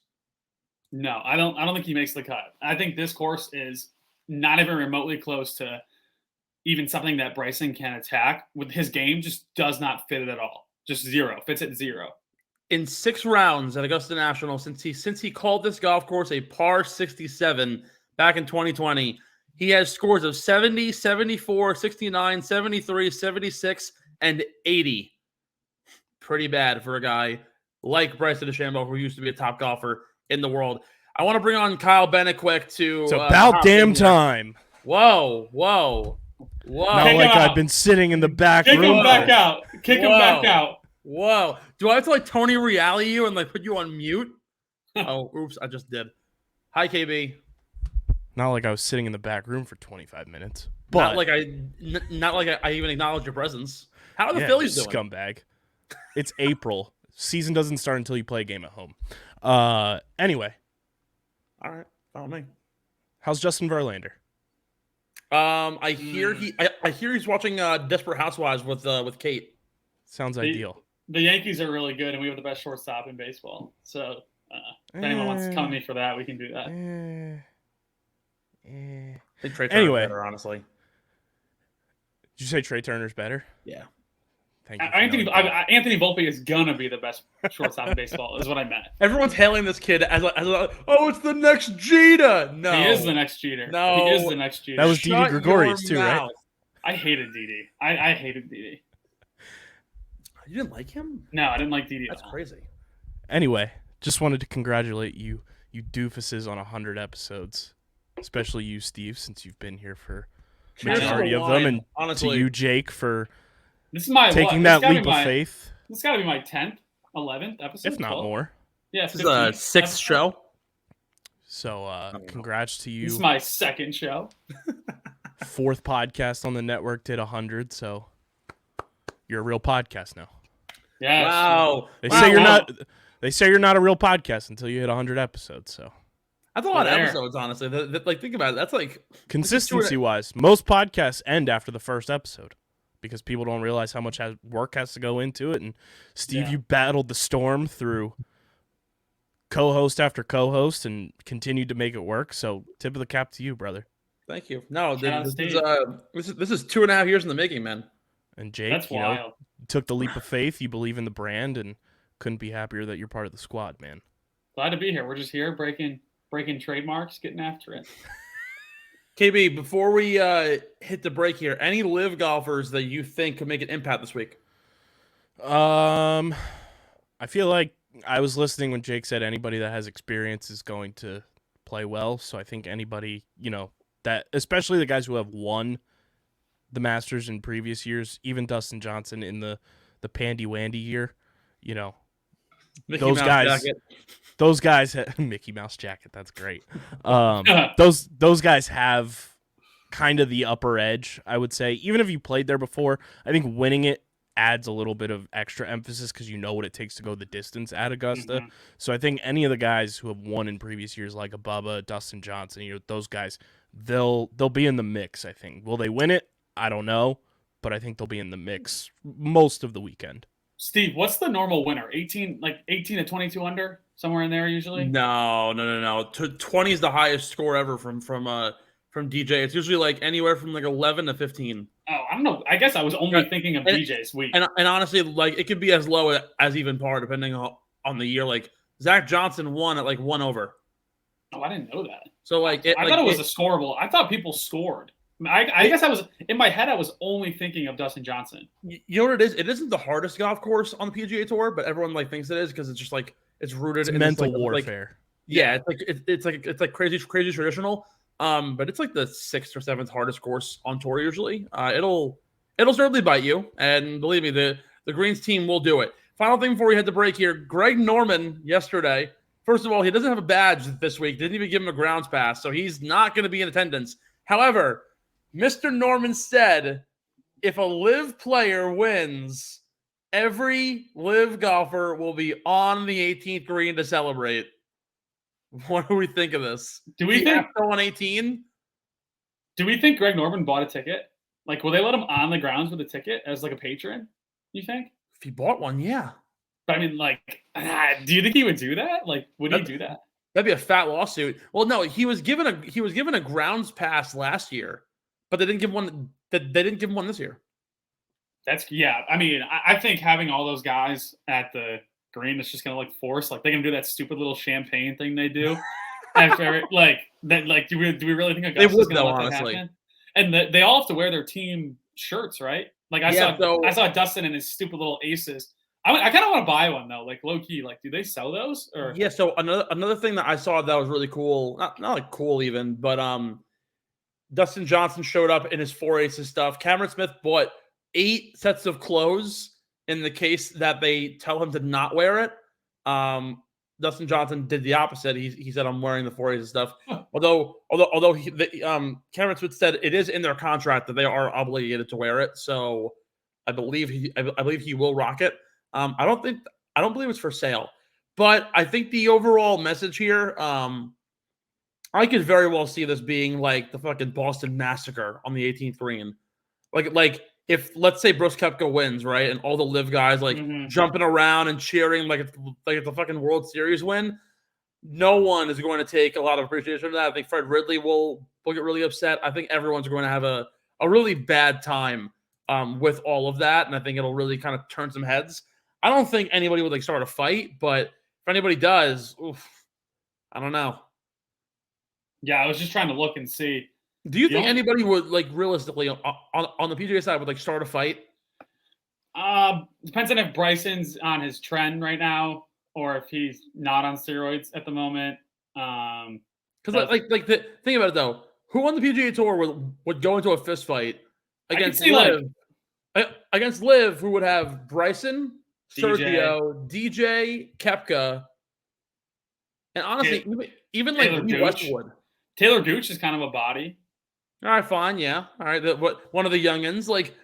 C: No, I don't think he makes the cut. I think this course is not even remotely close to even something that Bryson can attack. With his game, just does not fit it at all. Just zero. Fits at 0.
A: In 6 rounds at Augusta National, since he called this golf course a par 67 back in 2020, he has scores of 70, 74, 69, 73, 76, and 80. Pretty bad for a guy like Bryson DeChambeau, who used to be a top golfer in the world. I want to bring on Kyle Bennett quick to...
D: It's about damn time.
A: Whoa.
D: Not like I've been sitting in the back room.
C: Kick him back out. Kick him back out.
A: Whoa. Do I have to like Tony Reale you and like put you on mute? Oh, oops, I just did. Hi, KB.
D: Not like I was sitting in the back room for 25 minutes. But
A: not like I even acknowledged your presence. How are the Phillies doing?
D: Scumbag. It's April. Season doesn't start until you play a game at home. Anyway.
A: All right. Follow me.
D: How's Justin Verlander?
A: I hear he's watching Desperate Housewives with Kate.
D: Sounds ideal.
C: The Yankees are really good, and we have the best shortstop in baseball. So if anyone wants to come to me for that, we can do that.
A: I think Trey Turner's better, honestly.
D: Did you say Trey Turner's better?
A: Yeah.
D: Thank you.
C: Anthony Volpe is gonna be the best shortstop in baseball. Is what I meant.
A: Everyone's hailing this kid as it's the next Jeter. No,
C: he is the next Jeter.
A: No,
C: he is the next Jeter.
D: That was Didi Gregorius too, right?
C: I hated Didi. I hated Didi.
A: You didn't like him?
C: No, I didn't like Didi.
A: That's crazy.
D: Anyway, just wanted to congratulate you doofuses on 100 episodes, especially you, Steve, since you've been here for majority of them, and honestly, to you, Jake, for taking that leap of faith.
C: This got to be my 10th, 11th episode,
D: if not
C: 12th.
D: More.
C: Yeah,
A: this is a 6th show.
D: So, congrats to you.
C: This is my 2nd show.
D: 4th podcast on the network did 100, so you're a real podcast now.
C: Yeah.
A: Wow.
D: They say you're not. They say you're not a real podcast until you hit 100 episodes. So
A: that's a lot of episodes, honestly. Like, think about it. That's like
D: consistency-wise. Most podcasts end after the first episode because people don't realize how much work has to go into it. And Steve, you battled the storm through co-host after co-host and continued to make it work. So tip of the cap to you, brother.
A: Thank you. No, this is 2.5 years in the making, man.
D: And Jake,
C: that's wild.
D: Took the leap of faith. You believe in the brand, and couldn't be happier that you're part of the squad, man.
C: Glad to be here. We're just here breaking trademarks, getting after it.
A: KB, before we hit the break here, any live golfers that you think could make an impact this week?
D: I feel like I was listening when Jake said anybody that has experience is going to play well. So I think anybody, that, especially the guys who have won the Masters in previous years, even Dustin Johnson in the Pandy Wandy year, those guys Mickey Mouse jacket. That's great. Those guys have kind of the upper edge, I would say. Even if you played there before, I think winning it adds a little bit of extra emphasis because you know what it takes to go the distance at Augusta. Mm-hmm. So I think any of the guys who have won in previous years, like a Bubba, Dustin Johnson, those guys, they'll be in the mix, I think. Will they win it? I don't know, but I think they'll be in the mix most of the weekend.
C: Steve, what's the normal winner? 18 to 22 under, somewhere in there usually.
A: No. 20 is the highest score ever from DJ. It's usually like anywhere from like 11 to 15.
C: Oh, I don't know. I guess I was only thinking of DJ's week.
A: And honestly, like it could be as low as even par depending on the year. Like Zach Johnson won at like 1 over.
C: Oh, I didn't know that.
A: So like
C: I thought it was a scoreable. I thought people scored. I guess I was in my head. I was only thinking of Dustin Johnson.
A: You know what it is? It isn't the hardest golf course on the PGA Tour, but everyone like thinks it is because it's just like it's rooted in
D: mental
A: this,
D: warfare.
A: It's like crazy traditional. But it's like the 6th or 7th hardest course on tour usually. It'll certainly bite you, and believe me, the Greens team will do it. Final thing before we head to break here: Greg Norman yesterday. First of all, he doesn't have a badge this week. Didn't even give him a grounds pass, so he's not going to be in attendance. However, Mr. Norman said, if a live player wins, every live golfer will be on the 18th green to celebrate. What do we think of this?
C: Do we think
A: on 18?
C: Do we think Greg Norman bought a ticket? Like, will they let him on the grounds with a ticket as like a patron? You think?
A: If he bought one, yeah.
C: But I mean, like, do you think he would do that? Like, would he do that?
A: That'd be a fat lawsuit. Well, no, he was given a grounds pass last year, but they didn't give one. They didn't give him one this year.
C: I mean, I think having all those guys at the green is just gonna like force. Like, they're gonna do that stupid little champagne thing they do. After like that, like, do we really think Augusta's gonna let that happen? And they all have to wear their team shirts, right? Like I saw Dustin and his stupid little aces. I kind of want to buy one though, like low key. Like, do they sell those? Or
A: yeah. So another thing that I saw that was really cool, not like cool even, but Dustin Johnson showed up in his 4 aces stuff. Cameron Smith bought 8 sets of clothes in the case that they tell him to not wear it. Dustin Johnson did the opposite. He said, "I'm wearing the 4 aces stuff." Although Cameron Smith said it is in their contract that they are obligated to wear it. So I believe he will rock it. I don't believe it's for sale, but I think the overall message here, I could very well see this being like the fucking Boston Massacre on the 18th green. Like if, let's say, Brooks Koepka wins, right, and all the live guys like jumping around and cheering like it's the fucking World Series win, no one is going to take a lot of appreciation for that. I think Fred Ridley will get really upset. I think everyone's going to have a really bad time with all of that, and I think it'll really kind of turn some heads. I don't think anybody would like start a fight, but if anybody does, I don't know.
C: Yeah, I was just trying to look and see.
A: Do you think anybody would like realistically on the PGA side would like start a fight?
C: Depends on if Bryson's on his trend right now or if he's not on steroids at the moment.
A: Because like the thing about it though, who on the PGA Tour would go into a fist fight against Liv? Against Liv, who would have Bryson, Sergio, DJ, Koepka, and honestly, even like Westwood.
C: Taylor Gooch is kind of a body.
A: All right, fine, yeah. All right, one of the youngins, like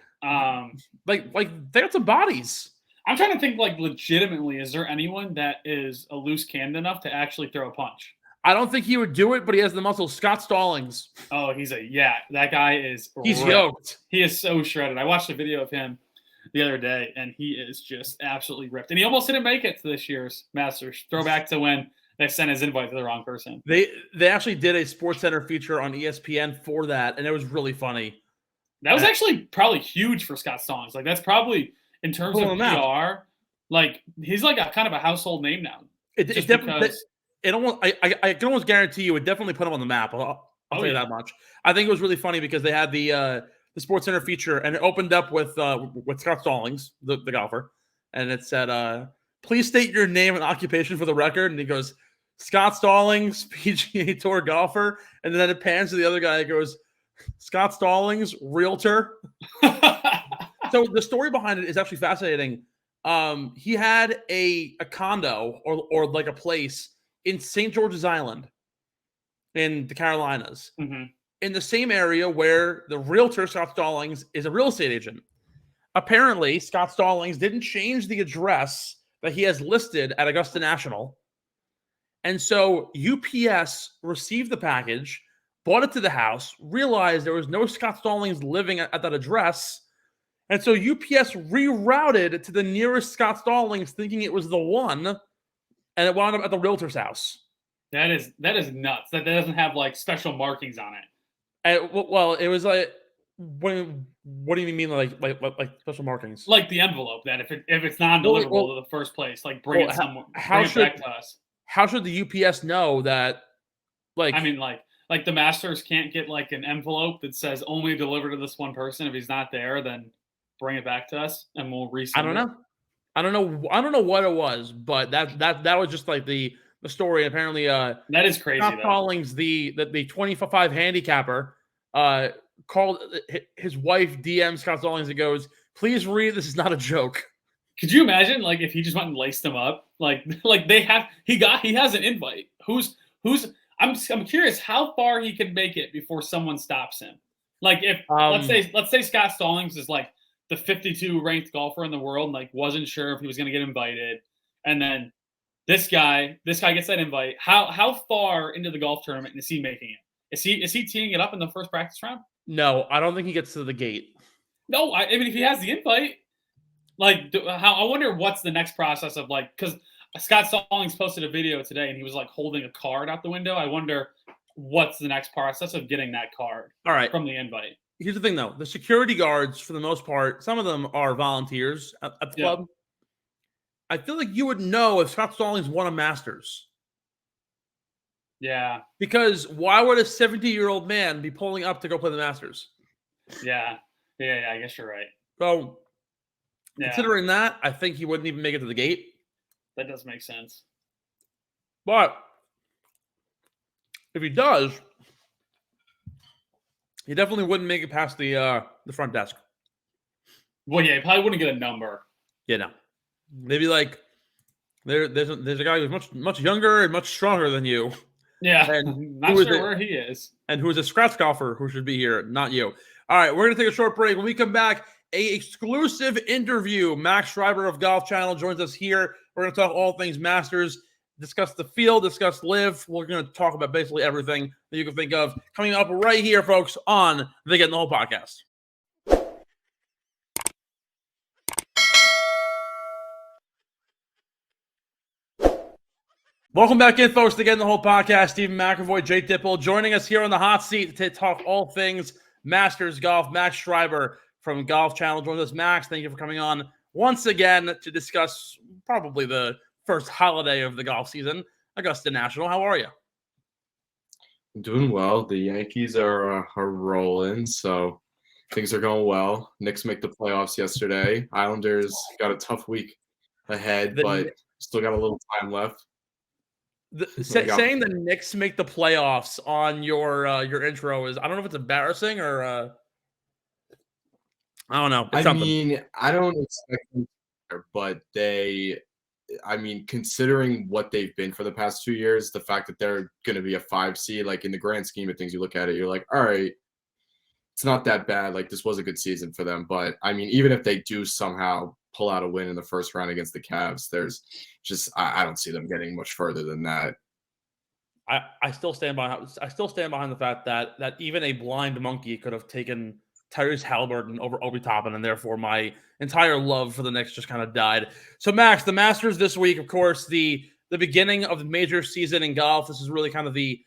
A: they got some bodies.
C: I'm trying to think, like, legitimately, is there anyone that is a loose cannon enough to actually throw a punch?
A: I don't think he would do it, but he has the muscle. Scott Stallings.
C: Oh, that guy is.
A: He's yoked.
C: He is so shredded. I watched a video of him the other day, and he is just absolutely ripped. And he almost didn't make it to this year's Masters. Throwback to when they sent his invite to the wrong person.
A: They actually did a SportsCenter feature on ESPN for that, and it was really funny.
C: That was actually probably huge for Scott Stallings. Like, that's probably, in terms of PR, like, he's like a kind of a household name now.
A: I can almost guarantee you it definitely put him on the map. I'll tell you that much. I think it was really funny because they had the SportsCenter feature, and it opened up with Scott Stallings, the golfer, and it said, "Please state your name and occupation for the record." And he goes, "Scott Stallings, PGA Tour golfer," and then it pans to the other guy. It goes, "Scott Stallings, realtor." So the story behind it is actually fascinating. He had a condo or like a place in St. George's Island in the Carolinas, in the same area where the realtor Scott Stallings is a real estate agent. Apparently, Scott Stallings didn't change the address that he has listed at Augusta National. And so UPS received the package, brought it to the house, realized there was no Scott Stallings living at that address, And so UPS rerouted to the nearest Scott Stallings, thinking it was the one, and it wound up at the realtor's house.
C: That is nuts. That doesn't have like special markings on it.
A: And, well, it was like, what do you mean like special markings?
C: Like the envelope that if it's non-deliverable to the first place, like bring it somewhere. Bring it back to us.
A: How should the UPS know that? Like,
C: I mean, like the Masters can't get like an envelope that says only deliver to this one person. If he's not there, then bring it back to us and we'll resend it.
A: I don't know what it was, but that was just like the story. Apparently,
C: that is crazy.
A: Scott Stallings, the 25 handicapper, called his wife, DM Scott Stallings, and goes, "Please read. This is not a joke."
C: Could you imagine like if he just went and laced him up? Like he has an invite. Who's I'm curious how far he could make it before someone stops him. Like if let's say Scott Stallings is like the 52 ranked golfer in the world, and like wasn't sure if he was going to get invited, and then this guy gets that invite. How far into the golf tournament is he making it? Is he teeing it up in the first practice round?
A: No, I don't think he gets to the gate.
C: No, I mean if he has the invite, like I wonder what's the next process of like because Scott Stallings posted a video today and he was like holding a card out the window. I wonder what's the next process of getting that card.
A: All right,
C: from the invite.
A: Here's the thing, though. The security guards, for the most part, some of them are volunteers at the club. I feel like you would know if Scott Stallings won a Masters.
C: Yeah.
A: Because why would a 70-year-old man be pulling up to go play the Masters?
C: Yeah. I guess you're right.
A: So, considering that, I think he wouldn't even make it to the gate.
C: That does make sense.
A: But if he does, he definitely wouldn't make it past the front desk.
C: Well, yeah, he probably wouldn't get a number.
A: Yeah, no. Maybe like there's a guy who's much younger and much stronger than you.
C: Yeah, and not sure where he is.
A: And who is a scratch golfer who should be here, not you. All right, we're going to take a short break. When we come back, a exclusive interview. Max Schreiber of Golf Channel joins us here. We're going to talk all things Masters, discuss the field, discuss LIV. We're going to talk about basically everything that you can think of. Coming up right here, folks, on the Get in the Hole podcast. Welcome back in, folks, to Get in the Hole podcast. Stephen McAvoy, Jay Dippold, joining us here on the hot seat to talk all things Masters golf. Max Schreiber from Golf Channel joins us. Max, thank you for coming on once again to discuss probably the first holiday of the golf season, Augusta National. How are you?
E: I'm doing well. The Yankees are rolling, so things are going well. Knicks make the playoffs yesterday. Islanders got a tough week ahead, but still got a little time left.
A: Saying the Knicks make the playoffs on your intro is, I don't know if it's embarrassing or I don't know.
E: I mean, I don't expect them to, but considering what they've been for the past 2 years, the fact that they're going to be a 5 seed, like in the grand scheme of things, you look at it, you're like, all right, it's not that bad. Like this was a good season for them. But I mean, even if they do somehow pull out a win in the first round against the Cavs, there's just, I don't see them getting much further than that.
A: I still stand behind the fact that even a blind monkey could have taken Tyrese Halliburton over Obi Toppin, and therefore my entire love for the Knicks just kind of died. So, Max, the Masters this week, of course, the beginning of the major season in golf. This is really kind of the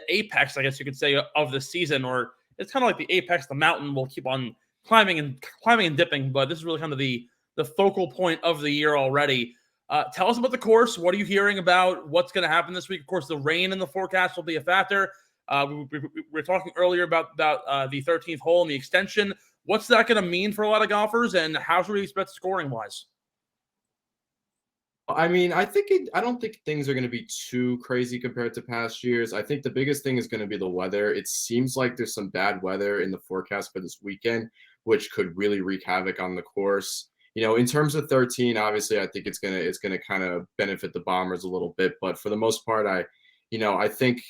A: apex, I guess you could say, of the season, or it's kind of like the apex. The mountain will keep on climbing and dipping, but this is really kind of the focal point of the year already. Tell us about the course. What are you hearing about what's going to happen this week? Of course, the rain in the forecast will be a factor. We were talking earlier about the 13th hole and the extension. What's that going to mean for a lot of golfers, and how should we expect scoring-wise?
E: I mean, I don't think things are going to be too crazy compared to past years. I think the biggest thing is going to be the weather. It seems like there's some bad weather in the forecast for this weekend, which could really wreak havoc on the course. You know, in terms of 13, obviously, I think it's gonna kind of benefit the Bombers a little bit. But for the most part, I think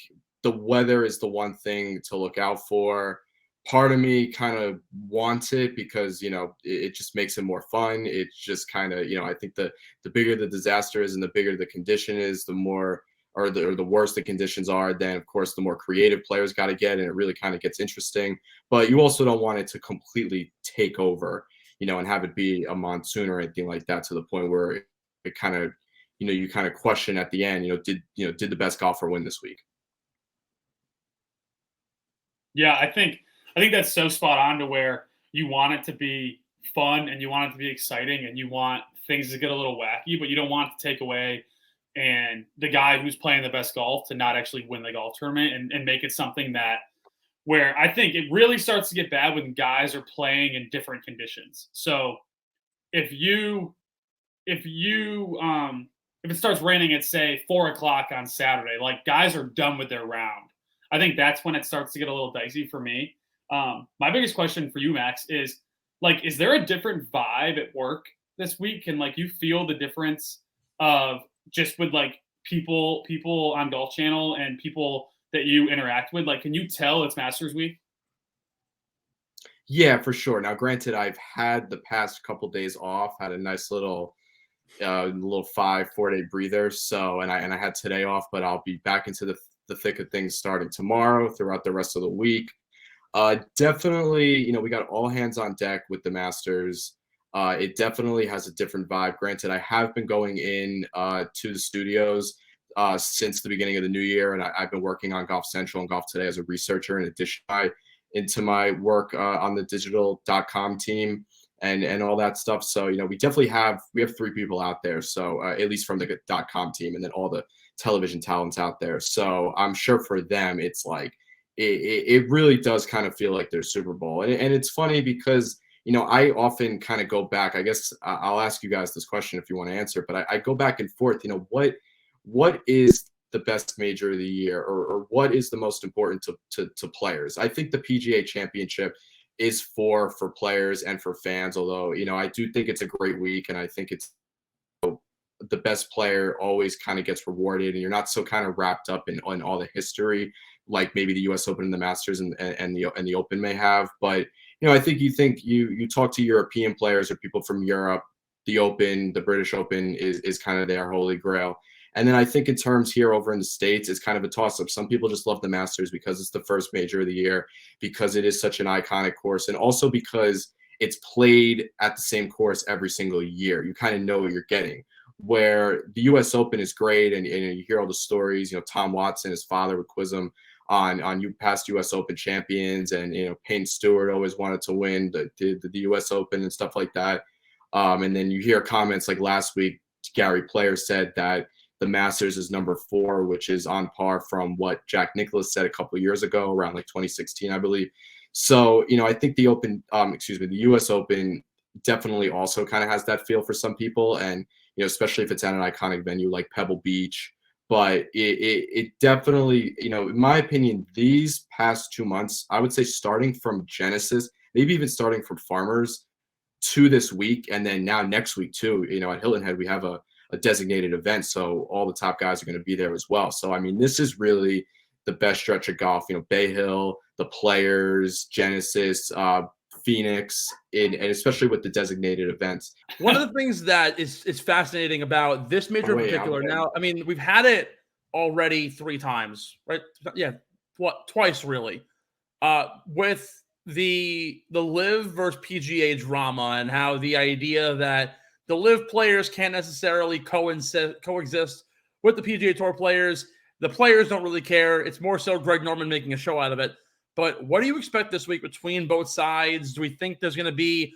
E: the weather is the one thing to look out for. Part of me kind of wants it because, it just makes it more fun. It's just kind of, I think the bigger the disaster is and the bigger the condition is, the more or the worse the conditions are, then of course the more creative players got to get, and it really kind of gets interesting. But you also don't want it to completely take over. and have it be a monsoon or anything like that, to the point where it kind of, you kind of question at the end, did the best golfer win this week?
C: Yeah, I think that's so spot on, to where you want it to be fun and you want it to be exciting and you want things to get a little wacky, but you don't want to take away and the guy who's playing the best golf to not actually win the golf tournament, and make it something that, where I think it really starts to get bad when guys are playing in different conditions. So if it starts raining at, say, 4 o'clock on Saturday, like, guys are done with their round. I think that's when it starts to get a little dicey for me. My biggest question for you, Max, is, like, is there a different vibe at work this week? And, like, you feel the difference of just with, like, people on Golf Channel and people that you interact with? Like, can you tell it's Masters week?
E: Yeah, for sure. Now, granted, I've had the past couple days off, had a nice little 4-day breather. So, and I had today off, but I'll be back into the thick of things starting tomorrow throughout the rest of the week. Definitely, we got all hands on deck with the Masters. It definitely has a different vibe. Granted, I have been going in to the studios since the beginning of the new year, and I've been working on Golf Central and Golf Today as a researcher, in addition into my work on the digital.com team and all that stuff. So, we have 3 people out there. So at least from the .com team, and then all the television talents out there. So I'm sure for them, it's like, it really does kind of feel like their Super Bowl. And it's funny because, I often kind of go back, I guess I'll ask you guys this question if you want to answer, but I go back and forth, what is the best major of the year, or what is the most important to players? I think the PGA Championship is for players and for fans, although, I do think it's a great week, and I think it's the best player always kind of gets rewarded, and you're not so kind of wrapped up in all the history like maybe the US Open and the Masters and the Open may have. But, I think you talk to European players or people from Europe, the Open, the British Open is kind of their holy grail. And then I think in terms here over in the States, it's kind of a toss-up. Some people just love the Masters because it's the first major of the year, because it is such an iconic course, and also because it's played at the same course every single year. You kind of know what you're getting. Where the U.S. Open is great, and you hear all the stories. Tom Watson, his father, would quiz him on past U.S. Open champions, and Payne Stewart always wanted to win the U.S. Open and stuff like that. And then you hear comments like last week, Gary Player said that the Masters is number 4, which is on par from what Jack Nicklaus said a couple of years ago, around like 2016, I believe. So, I think the U.S. Open definitely also kind of has that feel for some people, and especially if it's at an iconic venue like Pebble Beach. But it definitely, in my opinion, these past 2 months, I would say starting from Genesis, maybe even starting from Farmers to this week, and then now next week too, at Hilton Head, we have a designated event. So all the top guys are going to be there as well. So, I mean, this is really the best stretch of golf, Bay Hill, the Players, Genesis, Phoenix, and especially with the designated events.
A: One of the things that is fascinating about this major in particular, now, I mean, we've had it already 3 times, right? Yeah, twice really, with the LIV versus PGA drama, and how the idea that the LIV players can't necessarily coexist with the PGA Tour players. The players don't really care. It's more so Greg Norman making a show out of it. But what do you expect this week between both sides? Do we think there's going to be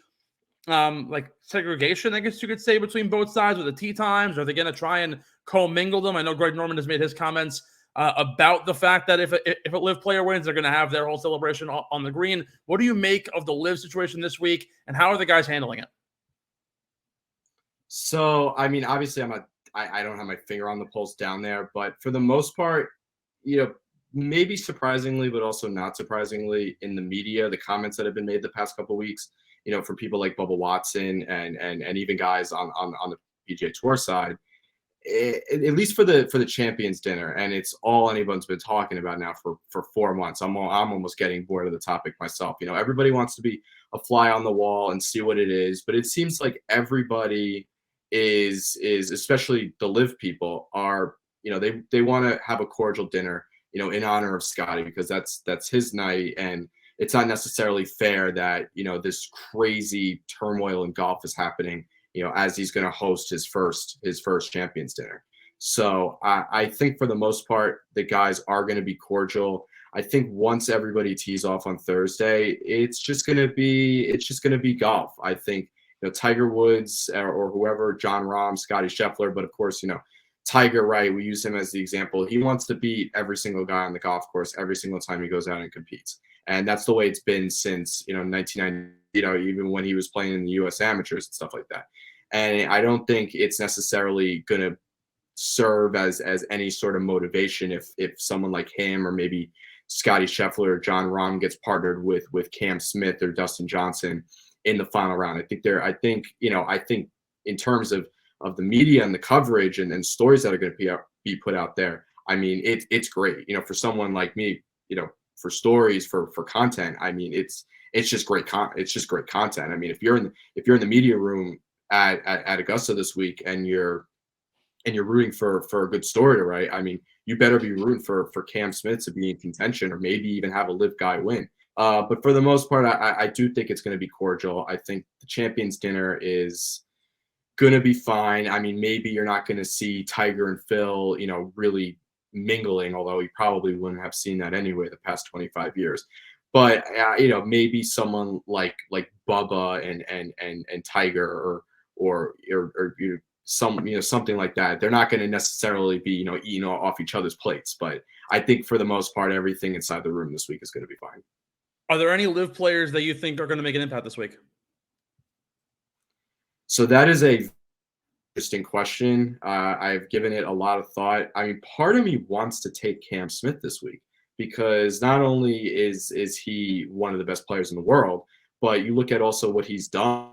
A: like segregation, I guess you could say, between both sides with the tee times? Are they going to try and commingle them? I know Greg Norman has made his comments about the fact that if a LIV player wins, they're going to have their whole celebration on the green. What do you make of the LIV situation this week, and how are the guys handling it?
E: So, I mean, obviously I don't have my finger on the pulse down there, but for the most part, maybe surprisingly, but also not surprisingly, in the media, the comments that have been made the past couple of weeks, for people like Bubba Watson and even guys on the PGA Tour side, at least for the Champions Dinner, and it's all anyone's been talking about now for 4 months. I'm almost getting bored of the topic myself. Everybody wants to be a fly on the wall and see what it is, but it seems like everybody is especially the LIV people are, they want to have a cordial dinner, in honor of Scotty, because that's his night. And it's not necessarily fair that, you know, this crazy turmoil in golf is happening, you know, as he's going to host his first champions dinner. So I think for the most part, the guys are going to be cordial. I think once everybody tees off on Thursday, it's just going to be golf. I think, you know, Tiger Woods or whoever, John Rahm, Scotty Scheffler, but of course, you know, Tiger, right? We use him as the example. He wants to beat every single guy on the golf course every single time he goes out and competes. And that's the way it's been since, you know, 1990, you know, even when he was playing in the U.S. amateurs and stuff like that. And I don't think it's necessarily going to serve as any sort of motivation if someone like him or maybe Scotty Scheffler or John Rahm gets partnered with Cam Smith or Dustin Johnson in the final round. I think in terms of the media and the coverage and stories that are going to be put out there, I mean, it's great, you know, for someone like me, you know, for stories, for content. I mean, it's just great content. I mean, if you're in the media room at Augusta this week and you're rooting for a good story to write, I mean, you better be rooting for Cam Smith to be in contention or maybe even have a live guy win. But for the most part, I do think it's going to be cordial. I think the champions dinner is going to be fine. I mean, maybe you're not going to see Tiger and Phil, you know, really mingling, although you probably wouldn't have seen that anyway the past 25 years. But you know, maybe someone like Bubba and Tiger or you know, something like that. They're not going to necessarily be, you know, eating off each other's plates, but I think for the most part, everything inside the room this week is going to be fine.
A: Are there any live players that you think are going to make an impact this week?
E: So that is a interesting question. I've given it a lot of thought. I mean, part of me wants to take Cam Smith this week because not only is he one of the best players in the world, but you look at also what he's done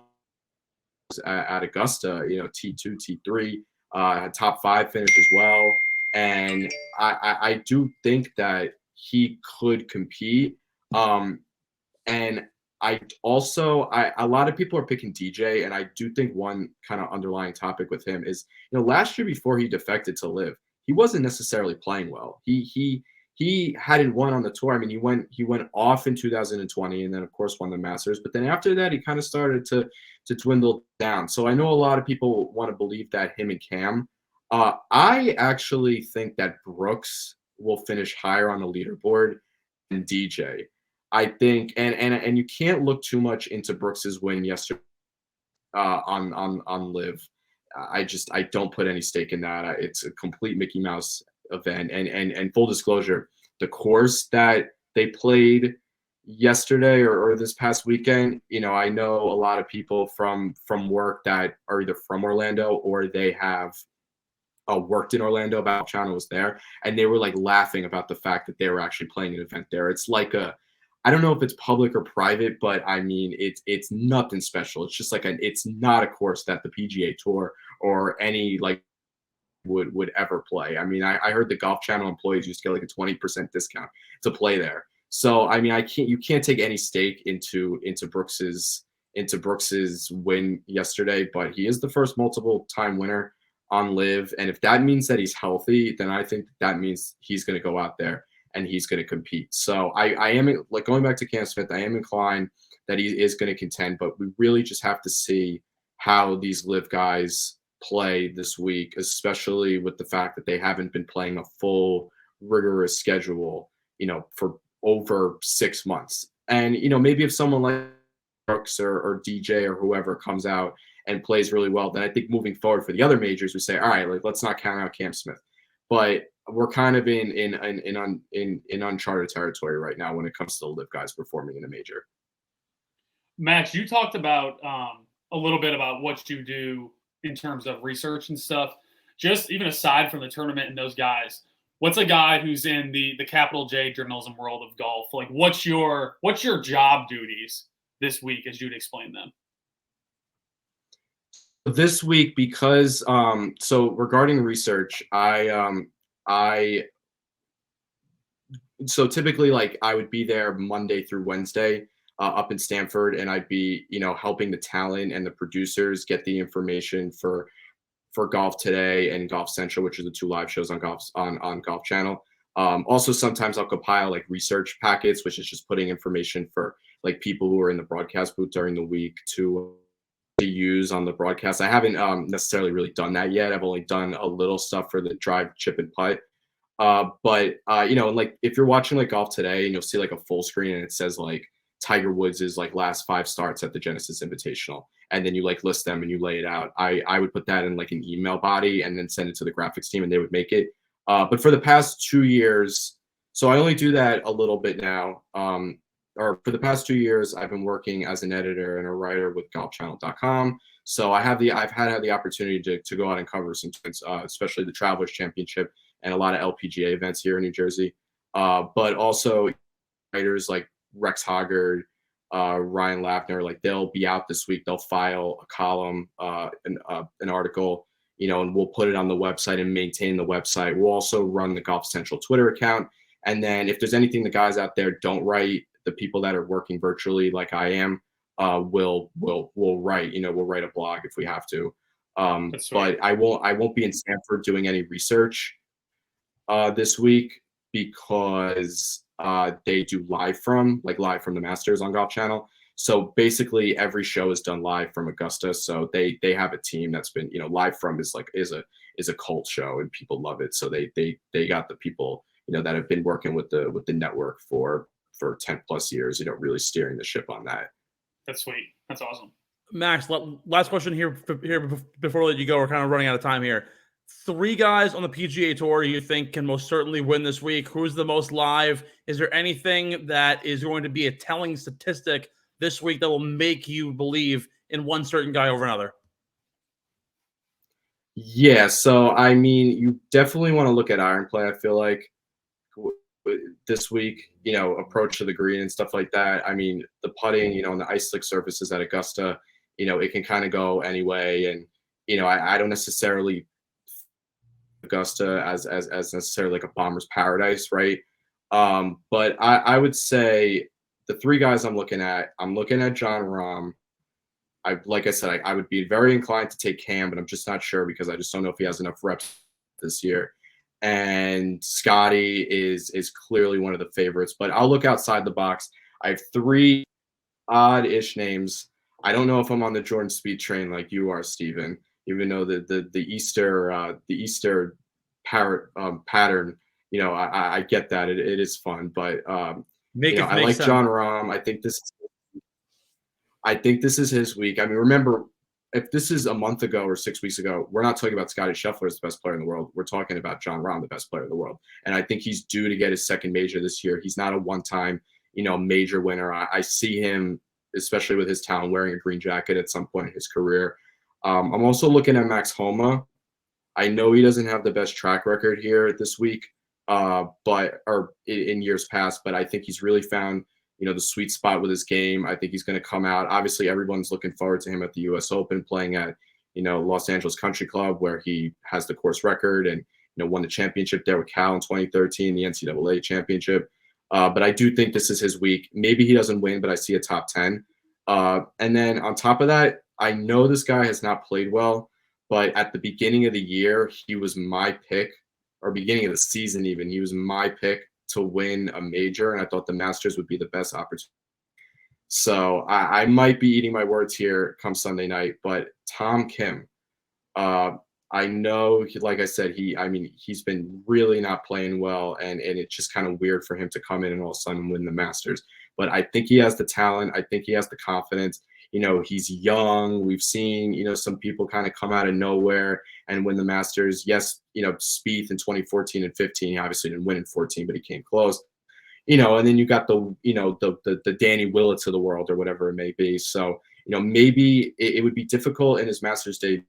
E: at Augusta, you know, T2, T3, top 5 finish as well. And I do think that he could compete. And a lot of people are picking DJ, and I do think one kind of underlying topic with him is, you know, last year before he defected to LIV, he wasn't necessarily playing well. He hadn't won on the tour. I mean, he went off in 2020, and then of course won the Masters. But then after that, he kind of started to dwindle down. So I know a lot of people want to believe that him and Cam. I actually think that Brooks will finish higher on the leaderboard than DJ. I think, and you can't look too much into Brooks's win yesterday on LIV. I don't put any stake in that. It's a complete Mickey Mouse event. And full disclosure, the course that they played yesterday or this past weekend, you know, I know a lot of people from work that are either from Orlando or they have worked in Orlando. About Channel was there, and they were like laughing about the fact that they were actually playing an event there. It's like I don't know if it's public or private, but I mean, it's nothing special. It's just like it's not a course that the PGA Tour or any like would ever play. I mean, I heard the Golf Channel employees used to get like a 20% discount to play there. So I mean, you can't take any stake into Brooks's win yesterday, but he is the first multiple time winner on LIV, and if that means that he's healthy, then I think that means he's going to go out there and he's going to compete. So I am, like, going back to Cam Smith, I am inclined that he is going to contend, but we really just have to see how these LIV guys play this week, especially with the fact that they haven't been playing a full rigorous schedule, you know, for over 6 months. And, you know, maybe if someone like Brooks or DJ or whoever comes out and plays really well, then I think moving forward for the other majors, we say, all right, like, let's not count out Cam Smith. But we're kind of in uncharted territory right now when it comes to the LIV guys performing in a major.
C: Max, you talked about a little bit about what you do in terms of research and stuff. Just even aside from the tournament and those guys, what's a guy who's in the capital J journalism world of golf? Like, what's your job duties this week as you'd explain them?
E: This week, because so regarding research, so typically, like, I would be there Monday through Wednesday up in Stanford, and I'd be, you know, helping the talent and the producers get the information for Golf Today and Golf Central, which are the 2 live shows on Golf Channel. Also, sometimes I'll compile like research packets, which is just putting information for like people who are in the broadcast booth during the week to use on the broadcast. I haven't necessarily really done that yet. I've only done a little stuff for the drive, chip, and putt. But you know, like if you're watching like golf today and you'll see like a full screen and it says like Tiger Woods' like last 5 starts at the Genesis Invitational, and then you like list them and you lay it out. I would put that in like an email body and then send it to the graphics team and they would make it. But for the past 2 years, so I only do that a little bit now. Or for the past 2 years, I've been working as an editor and a writer with golfchannel.com. So I've had the opportunity to go out and cover some events, especially the Travelers Championship and a lot of LPGA events here in New Jersey. But also writers like Rex Hoggard, Ryan Lappner, like they'll be out this week. They'll file a column, an article, you know, and we'll put it on the website and maintain the website. We'll also run the Golf Central Twitter account. And then if there's anything the guys out there don't write, the people that are working virtually like I am, will write, you know, we'll write a blog if we have to. But I won't be in Stanford doing any research this week because they do live from the Masters on Golf Channel. So basically every show is done live from Augusta. So they have a team that's been, you know, live from is a cult show and people love it. So they got the people, you know, that have been working with the network for 10 plus years, you know, really steering the ship on that.
C: That's sweet. That's awesome.
A: Max, last question here before I let you go. We're kind of running out of time here. 3 guys on the PGA Tour you think can most certainly win this week? Who's the most live? Is there anything that is going to be a telling statistic this week that will make you believe in one certain guy over another?
E: Yeah, so I mean, you definitely want to look at iron play. I feel like this week, you know, approach to the green and stuff like that. I mean, the putting, you know, on the ice slick surfaces at Augusta, you know, it can kind of go anyway. And, you know, I don't necessarily Augusta as necessarily like a bomber's paradise, right? But I would say the 3 guys I'm looking at Jon Rahm. Like I said, I would be very inclined to take Cam, but I'm just not sure because I just don't know if he has enough reps this year. And Scotty is clearly one of the favorites, but I'll look outside the box. I have 3 odd-ish names. I don't know if I'm on the Jordan Speed train like you are, Steven, even though the Easter pattern, you know, I get that it is fun, but you know, I like sense. Jon Rahm. I think this is his week. I mean, remember, if this is a month ago or 6 weeks ago, we're not talking about Scotty Scheffler as the best player in the world. We're talking about Jon Rahm, the best player in the world. And I think he's due to get his second major this year. He's not a one-time, you know, major winner. I see him, especially with his talent, wearing a green jacket at some point in his career. I'm also looking at Max Homa. I know he doesn't have the best track record here this week, or in years past, but I think he's really found, you know, the sweet spot with his game. I think he's going to come out. Obviously, everyone's looking forward to him at the U.S. Open, playing at, you know, Los Angeles Country Club, where he has the course record and, you know, won the championship there with Cal in 2013, the NCAA championship. But I do think this is his week. Maybe he doesn't win, but I see a top 10. And then on top of that, I know this guy has not played well, but at the beginning of the year, he was my pick, or beginning of the season even, he was my pick to win a major, and I thought the Masters would be the best opportunity. So I might be eating my words here come Sunday night, but Tom Kim, I know, like I said, he's been really not playing well, and it's just kind of weird for him to come in and all of a sudden win the Masters. But I think he has the talent. I think he has the confidence. You know, he's young. We've seen, you know, some people kind of come out of nowhere and win the Masters. Yes, you know, Spieth in 2014 and 15, he obviously didn't win in 14, but he came close. You know, and then you got the Danny Willets of the world or whatever it may be. So, you know, maybe it would be difficult in his Masters day,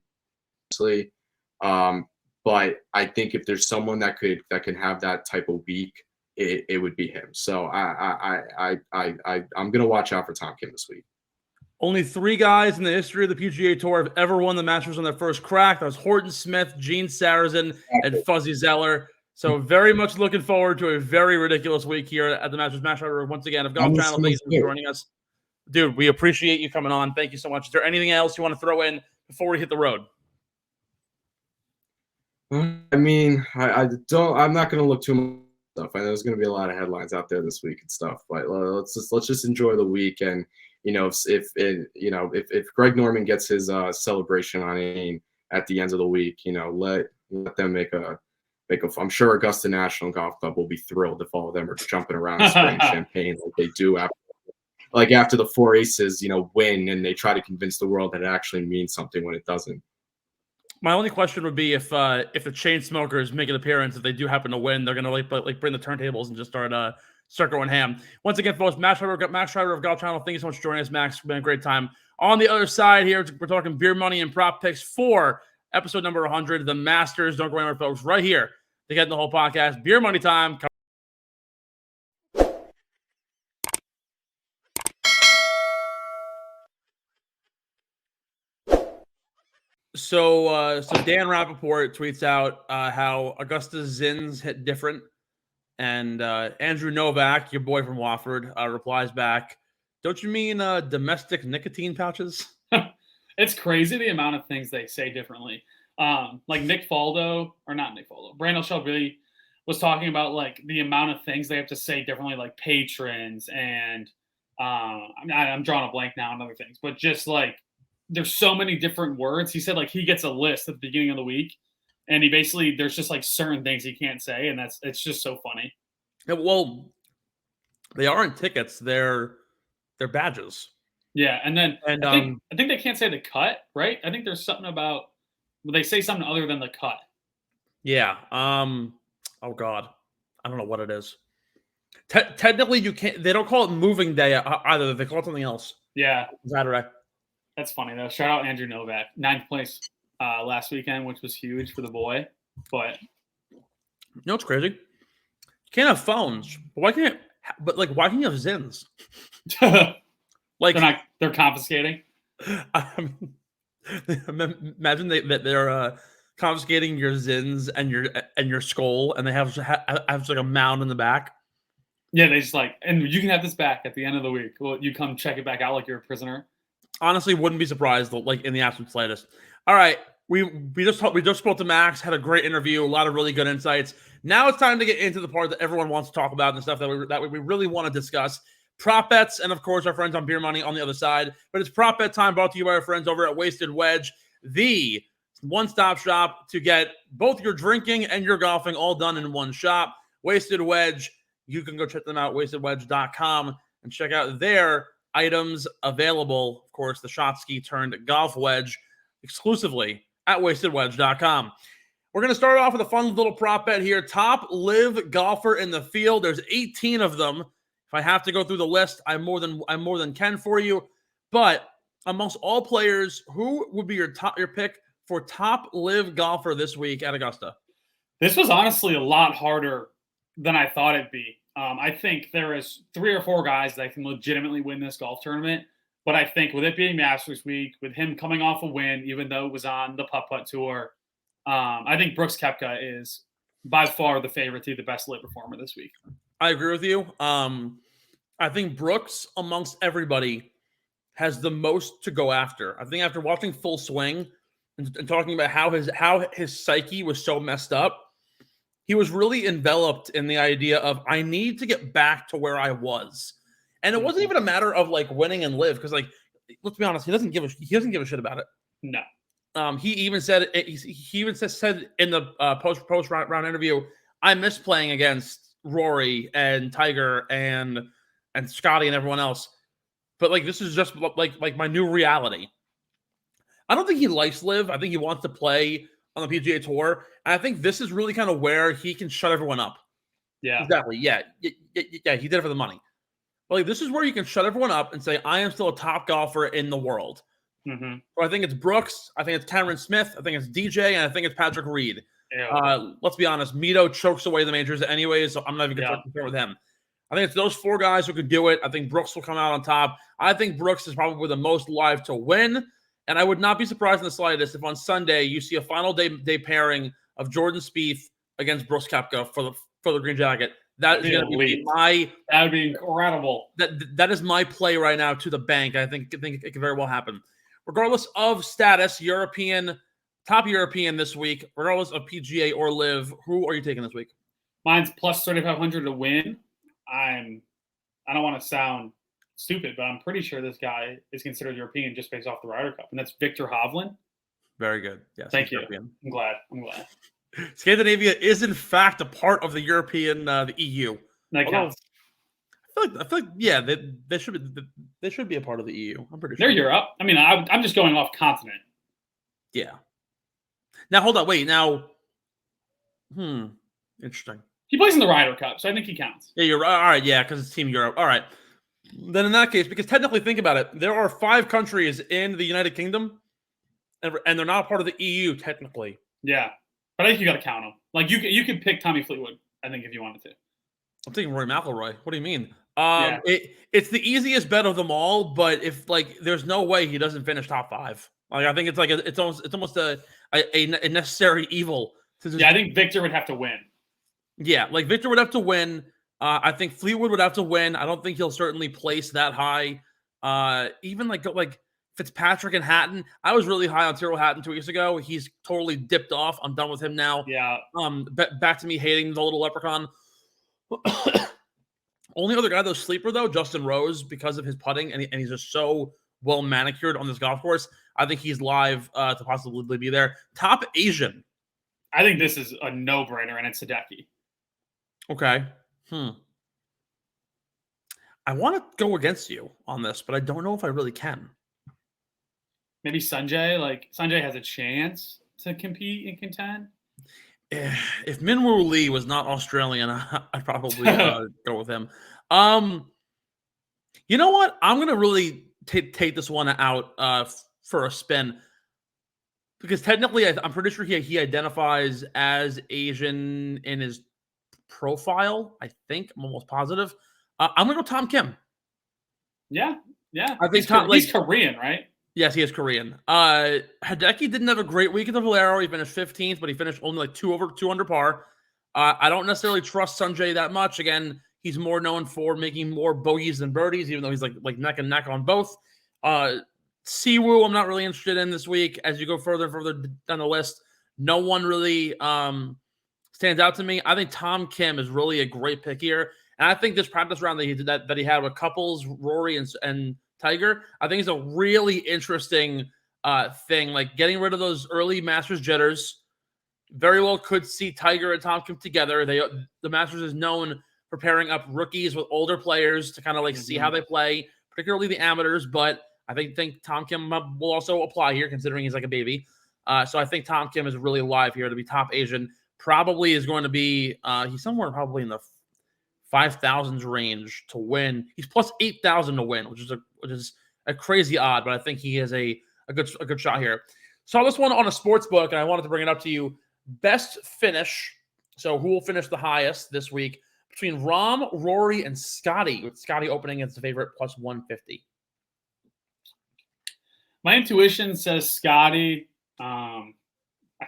E: but I think if there's someone that can have that type of week, it would be him. So I'm gonna watch out for Tom Kim this week.
A: Only 3 guys in the history of the PGA Tour have ever won the Masters on their first crack. That was Horton Smith, Gene Sarazen, and Fuzzy Zeller. So very much looking forward to a very ridiculous week here at the Masters Match Writer once again of Golf Channel. Thank you for joining us. Dude, we appreciate you coming on. Thank you so much. Is there anything else you want to throw in before we hit the road?
E: I mean, I'm not going to look too much stuff. I know there's going to be a lot of headlines out there this week and stuff, but let's just enjoy the week. And if Greg Norman gets his celebration on AIM at the end of the week, let them make a. I'm sure Augusta National Golf Club will be thrilled if all of them are jumping around and spraying champagne like they do after the 4 aces, win, and they try to convince the world that it actually means something when it doesn't.
A: My only question would be if the chain smokers make an appearance, if they do happen to win, they're gonna like bring the turntables and just start going ham. Once again, folks, Max Schreiber of Golf Channel. Thank you so much for joining us, Max. It's been a great time. On the other side here, we're talking beer money and prop picks for episode number 100, the Masters. Don't go anywhere, folks. Right here to get the whole podcast. Beer money time. So Dan Rappaport tweets out how Augusta's Zins hit different. And Andrew Novak, your boy from Wofford, replies back, "Don't you mean domestic nicotine pouches?"
C: It's crazy the amount of things they say differently. Like Brandon Shelby was talking about like the amount of things they have to say differently, like patrons and I'm drawing a blank now on other things, but just like there's so many different words. He said like he gets a list at the beginning of the week, and there's just like certain things he can't say, and it's just so funny.
A: Yeah, well, they aren't tickets; they're badges.
C: Yeah, and then I think they can't say the cut, right? I think there's something about they say something other than the cut.
A: Yeah. Oh God, I don't know what it is. Technically, you can't. They don't call it moving day either. They call it something else.
C: Yeah,
A: is that right?
C: That's funny though. Shout out Andrew Novak, 9th place last weekend, which was huge for the boy. But
A: it's crazy. You can't have phones. Why can't you have Zins?
C: Like they're confiscating.
A: I mean, imagine they're confiscating your Zins and your skull, and they have like a mound in the back.
C: Yeah, they just and you can have this back at the end of the week. Well, you come check it back out like you're a prisoner.
A: Honestly, wouldn't be surprised like in the absolute slightest. All right, we just spoke to Max, had a great interview, a lot of really good insights. Now it's time to get into the part that everyone wants to talk about and the stuff that we really want to discuss. Prop bets, and of course our friends on Beer Money on the other side. But it's prop bet time, brought to you by our friends over at Wasted Wedge, the one-stop shop to get both your drinking and your golfing all done in one shop. Wasted Wedge, you can go check them out, wastedwedge.com, and check out their items available. Of course, the shot ski turned golf wedge exclusively at wastedwedge.com. We're going to start off with a fun little prop bet here. Top live golfer in the field. There's 18 of them. If I have to go through the list, I'm more than Ken for you. But amongst all players, who would be your pick for top live golfer this week at Augusta?
C: This was honestly a lot harder than I thought it'd be. I think there is 3 or 4 guys that can legitimately win this golf tournament. But I think with it being Masters week, with him coming off a win, even though it was on the putt-putt tour, I think Brooks Koepka is by far the favorite to be the best lit performer this week.
A: I agree with you. I think Brooks, amongst everybody, has the most to go after. I think after watching Full Swing and talking about how his psyche was so messed up, he was really enveloped in the idea of, I need to get back to where I was. And it wasn't even a matter of like winning and live, because like, let's be honest, he doesn't give a shit about it.
C: No.
A: He even said said in the post round interview, I miss playing against Rory and Tiger and Scotty and everyone else, but like this is just like my new reality. I don't think he likes live. I think he wants to play on the PGA Tour, and I think this is really kind of where he can shut everyone up.
C: Yeah,
A: exactly. Yeah. He did it for the money. But like this is where you can shut everyone up and say, I am still a top golfer in the world.
C: Mm-hmm.
A: So I think it's Brooks. I think it's Cameron Smith. I think it's DJ, and I think it's Patrick Reed. Let's be honest. Mito chokes away the majors anyways, so I'm not even going to compare with him. I think it's those 4 guys who could do it. I think Brooks will come out on top. I think Brooks is probably the most live to win, and I would not be surprised in the slightest if on Sunday you see a final day pairing of Jordan Spieth against Brooks Koepka for the green jacket. That is going to be
C: that would be incredible.
A: That is my play right now to the bank. I think it could very well happen. Regardless of status, top European this week, regardless of PGA or Live, who are you taking this week?
C: Mine's plus 3,500 to win. I don't want to sound stupid, but I'm pretty sure this guy is considered European just based off the Ryder Cup, and that's Victor Hovland.
A: Very good. Yes.
C: Thank you.
A: European.
C: I'm glad.
A: Scandinavia is in fact a part of the European, the EU.
C: That counts.
A: I feel like yeah, they should be a part of the EU. I'm pretty sure.
C: They're Europe. I mean, I'm just going off continent.
A: Yeah. Now hold on. Wait. Now. Interesting.
C: He plays in the Ryder Cup, so I think he counts.
A: Yeah, you're right. All right. Yeah, because it's Team Europe. All right. Then in that case, because technically, think about it, there are 5 countries in the United Kingdom, and they're not part of the EU technically.
C: Yeah, but I think you got to count them. Like you could pick Tommy Fleetwood. I think if you wanted to. I'm
A: thinking Rory McIlroy. What do you mean?
C: Yeah.
A: It's the easiest bet of them all, but if there's no way he doesn't finish top 5. Like I think it's almost a necessary evil.
C: Yeah, I think Victor would have to win.
A: Yeah, like Victor would have to win. I think Fleetwood would have to win. I don't think he'll certainly place that high. Even like Fitzpatrick and Hatton. I was really high on Tyrrell Hatton 2 weeks ago. He's totally dipped off. I'm done with him now.
C: Yeah.
A: Back to me hating the little leprechaun. Only other guy though, sleeper though, Justin Rose, because of his putting, and he's just so well manicured on this golf course. I think he's live to possibly be there. Top Asian.
C: I think this is a no-brainer, and it's Hideki.
A: Okay. I want to go against you on this, but I don't know if I really can.
C: Maybe Sanjay. Like Sanjay has a chance to compete and contend.
A: If Minwoo Lee was not Australian, I'd probably go with him. You know what? I'm gonna really take this one out for a spin. Because technically, I'm pretty sure he identifies as Asian in his profile. I think I'm almost positive. I'm gonna go Tom Kim.
C: Yeah.
A: I think
C: he's Korean, right?
A: Yes, he is Korean. Hideki didn't have a great week at the Valero. He finished 15th, but he finished only like 2 under par. I don't necessarily trust Sanjay that much. Again, he's more known for making more bogeys than birdies, even though he's like neck and neck on both. Siwoo, I'm not really interested in this week. As you go further and further down the list, no one really stands out to me. I think Tom Kim is really a great pick here, and I think this practice round that he had with Couples, Rory, and Tiger, I think is a really interesting thing. Like getting rid of those early Masters jitters. Very well could see Tiger and Tom Kim together. The Masters is known for pairing up rookies with older players to kind of like see how they play, particularly the amateurs, but I think Tom Kim will also apply here, considering he's like a baby. So I think Tom Kim is really alive here to be top Asian. Probably is going to be he's somewhere probably in the 5,000s range to win. He's plus 8,000 to win, which is a crazy odd, but I think he has a good shot here. Saw this one on a sports book, and I wanted to bring it up to you. Best finish. So who will finish the highest this week between Rahm, Rory, and Scotty? With Scotty opening as the favorite plus 150.
C: My intuition says Scotty. I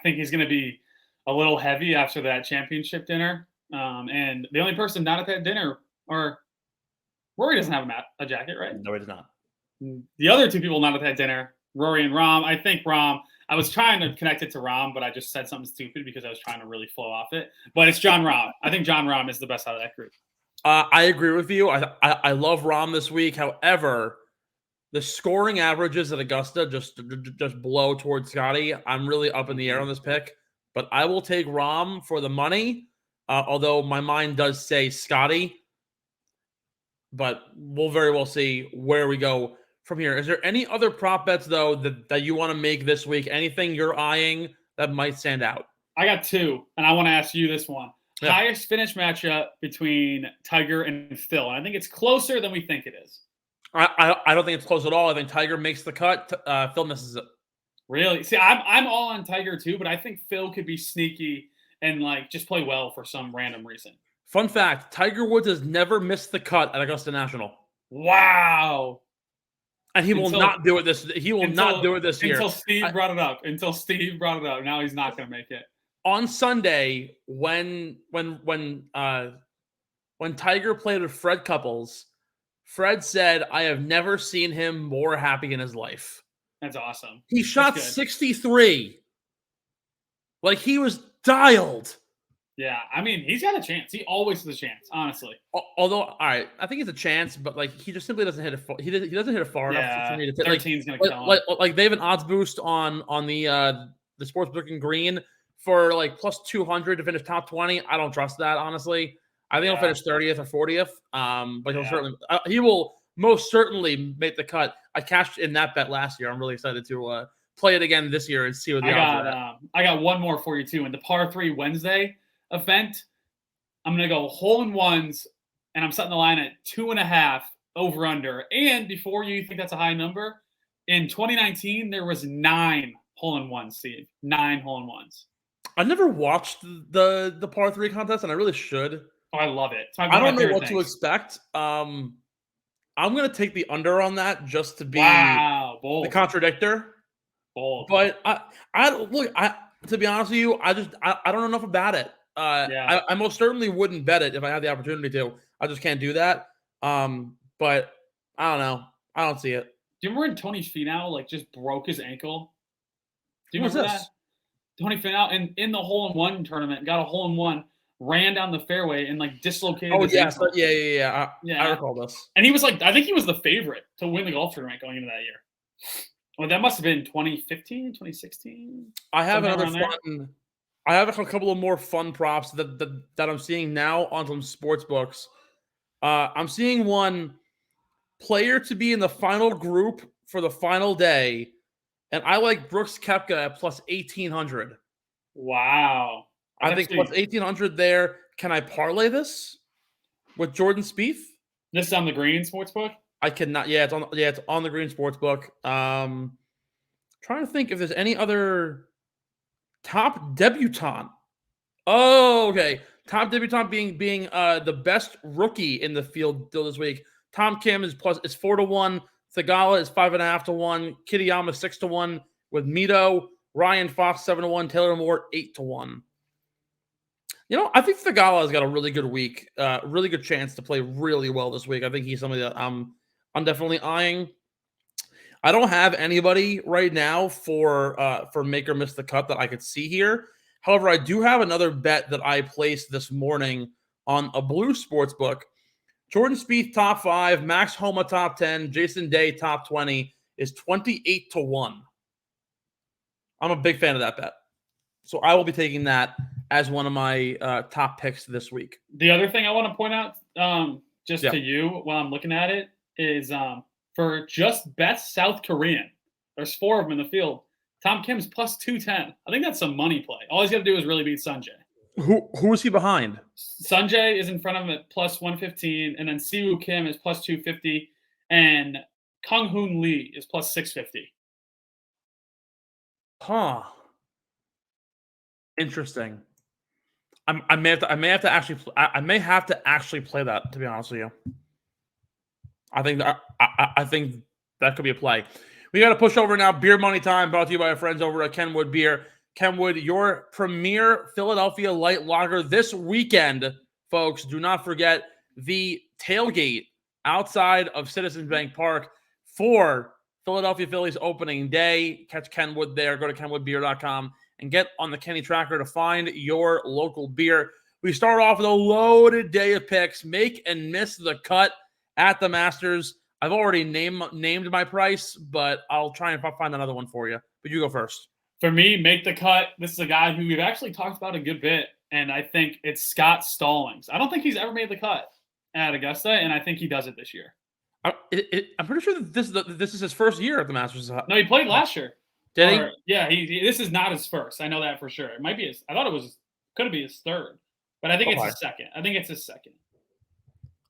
C: think he's going to be a little heavy after that championship dinner. And the only person not at that dinner, or Rory doesn't have a jacket, right?
A: No, he does not.
C: The other 2 people not at that dinner, Rory and Rahm. I think Rahm. I was trying to connect it to Rahm, but I just said something stupid because I was trying to really flow off it. But it's Jon Rahm. I think Jon Rahm is the best out of that group.
A: I agree with you. I love Rahm this week. However, the scoring averages at Augusta just blow towards Scotty. I'm really up in the air on this pick, but I will take Rahm for the money. Although my mind does say Scotty, but we'll very well see where we go from here. Is there any other prop bets though that you want to make this week? Anything you're eyeing that might stand out?
C: I got 2, and I want to ask you this one. Yeah. Highest finish matchup between Tiger and Phil. And I think it's closer than we think it is.
A: I don't think it's close at all. I think Tiger makes the cut. Phil misses it.
C: Really? See, I'm all on Tiger too, but I think Phil could be sneaky and like just play well for some random reason.
A: Fun fact: Tiger Woods has never missed the cut at Augusta National.
C: Wow!
A: And he will not do it this. He will not do it this year
C: until Steve brought it up. Now he's not going to make it.
A: On Sunday, when Tiger played with Fred Couples, Fred said, "I have never seen him more happy in his life."
C: That's awesome.
A: He shot 63. Like he was dialed.
C: Yeah, I mean, he's got a chance. He always has a chance, honestly.
A: Although, all right, I think it's a chance, but like he just simply doesn't hit it. He doesn't hit it far enough for me to take.
C: 13's gonna kill him.
A: Like they have an odds boost on the sportsbook and green for like plus 200 to finish top 20. I don't trust that, honestly. I think he'll finish 30th or 40th. But he will most certainly make the cut. I cashed in that bet last year. I'm really excited to play it again this year and see what the odds are.
C: I got one more for you too. In the par 3 Wednesday event, I'm gonna go hole-in-ones, and I'm setting the line at 2.5 over under. And before you think that's a high number, in 2019 there was 9 hole-in-ones. Steve, 9 hole-in-ones.
A: I never watched the par 3 contest, and I really should.
C: Oh, I love it.
A: I don't know what to expect. I'm gonna take the under on that just to be
C: bold.
A: the contradictor.
C: Bold.
A: But to be honest with you, I don't know enough about it. I most certainly wouldn't bet it if I had the opportunity to. I just can't do that. But I don't know. I don't see it.
C: Do you remember when Tony Finau like just broke his ankle? Do you
A: Who was
C: remember
A: this?
C: that? Tony Finau in the hole-in-one tournament got a hole-in-one, ran down the fairway and like dislocated. his ankle.
A: Yeah. I recall this.
C: And he was like, I think he was the favorite to win the golf tournament going into that year. Well, that must have been 2015, 2016.
A: I have a couple of more fun props that I'm seeing now on some sports books. I'm seeing one player to be in the final group for the final day, and I like Brooks Koepka at plus 1,800.
C: Wow.
A: I think plus 1,800 there. Can I parlay this with Jordan Spieth?
C: This is on the Green Sportsbook?
A: I cannot. Yeah, it's on the Green Sportsbook. Trying to think if there's any other top debutante. Oh, okay. Top debutante being the best rookie in the field still this week. Tom Kim is 4-1. Thagala is 5.5-1. Kitayama 6-1 with Mito. Ryan Fox 7-1. Taylor Moore 8-1. You know, I think Thagala has got a really good week. Really good chance to play really well this week. I think he's somebody that I'm definitely eyeing. I don't have anybody right now for make or miss the cut that I could see here. However, I do have another bet that I placed this morning on a blue sports book. Jordan Spieth top 5, Max Homa top 10, Jason Day top 20 is 28-1. I'm a big fan of that bet. So I will be taking that as one of my top picks this week.
C: The other thing I want to point out to you while I'm looking at it is for just best South Korean, there's 4 of them in the field. Tom Kim's plus 210. I think that's some money play. All he's got to do is really beat Sanjay.
A: Who is he behind?
C: Sanjay is in front of him at plus 115, and then Siwoo Kim is plus 250, and Kang Hoon Lee is plus 650.
A: Huh. Interesting. I may have to actually play that, to be honest with you. I think that could be a play. We got to push over now. Beer Money Time, brought to you by our friends over at Kenwood Beer. Kenwood, your premier Philadelphia light lager this weekend, folks. Do not forget the tailgate outside of Citizens Bank Park for Philadelphia Phillies opening day. Catch Kenwood there. Go to kenwoodbeer.com and get on the Kenny Tracker to find your local beer. We start off with a loaded day of picks. Make and miss the cut at the Masters. I've already named my price, but I'll try and find another one for you. But you go first.
C: For me, make the cut. This is a guy who we've actually talked about a good bit, and I think it's Scott Stallings. I don't think he's ever made the cut at Augusta, and I think he does it this year.
A: I'm pretty sure that this is his first year at the Masters.
C: No, he played last year.
A: Did he?
C: Yeah, this is not his first. I know that for sure. It might be I thought it could be his third, but I think it's his second. I think it's his second.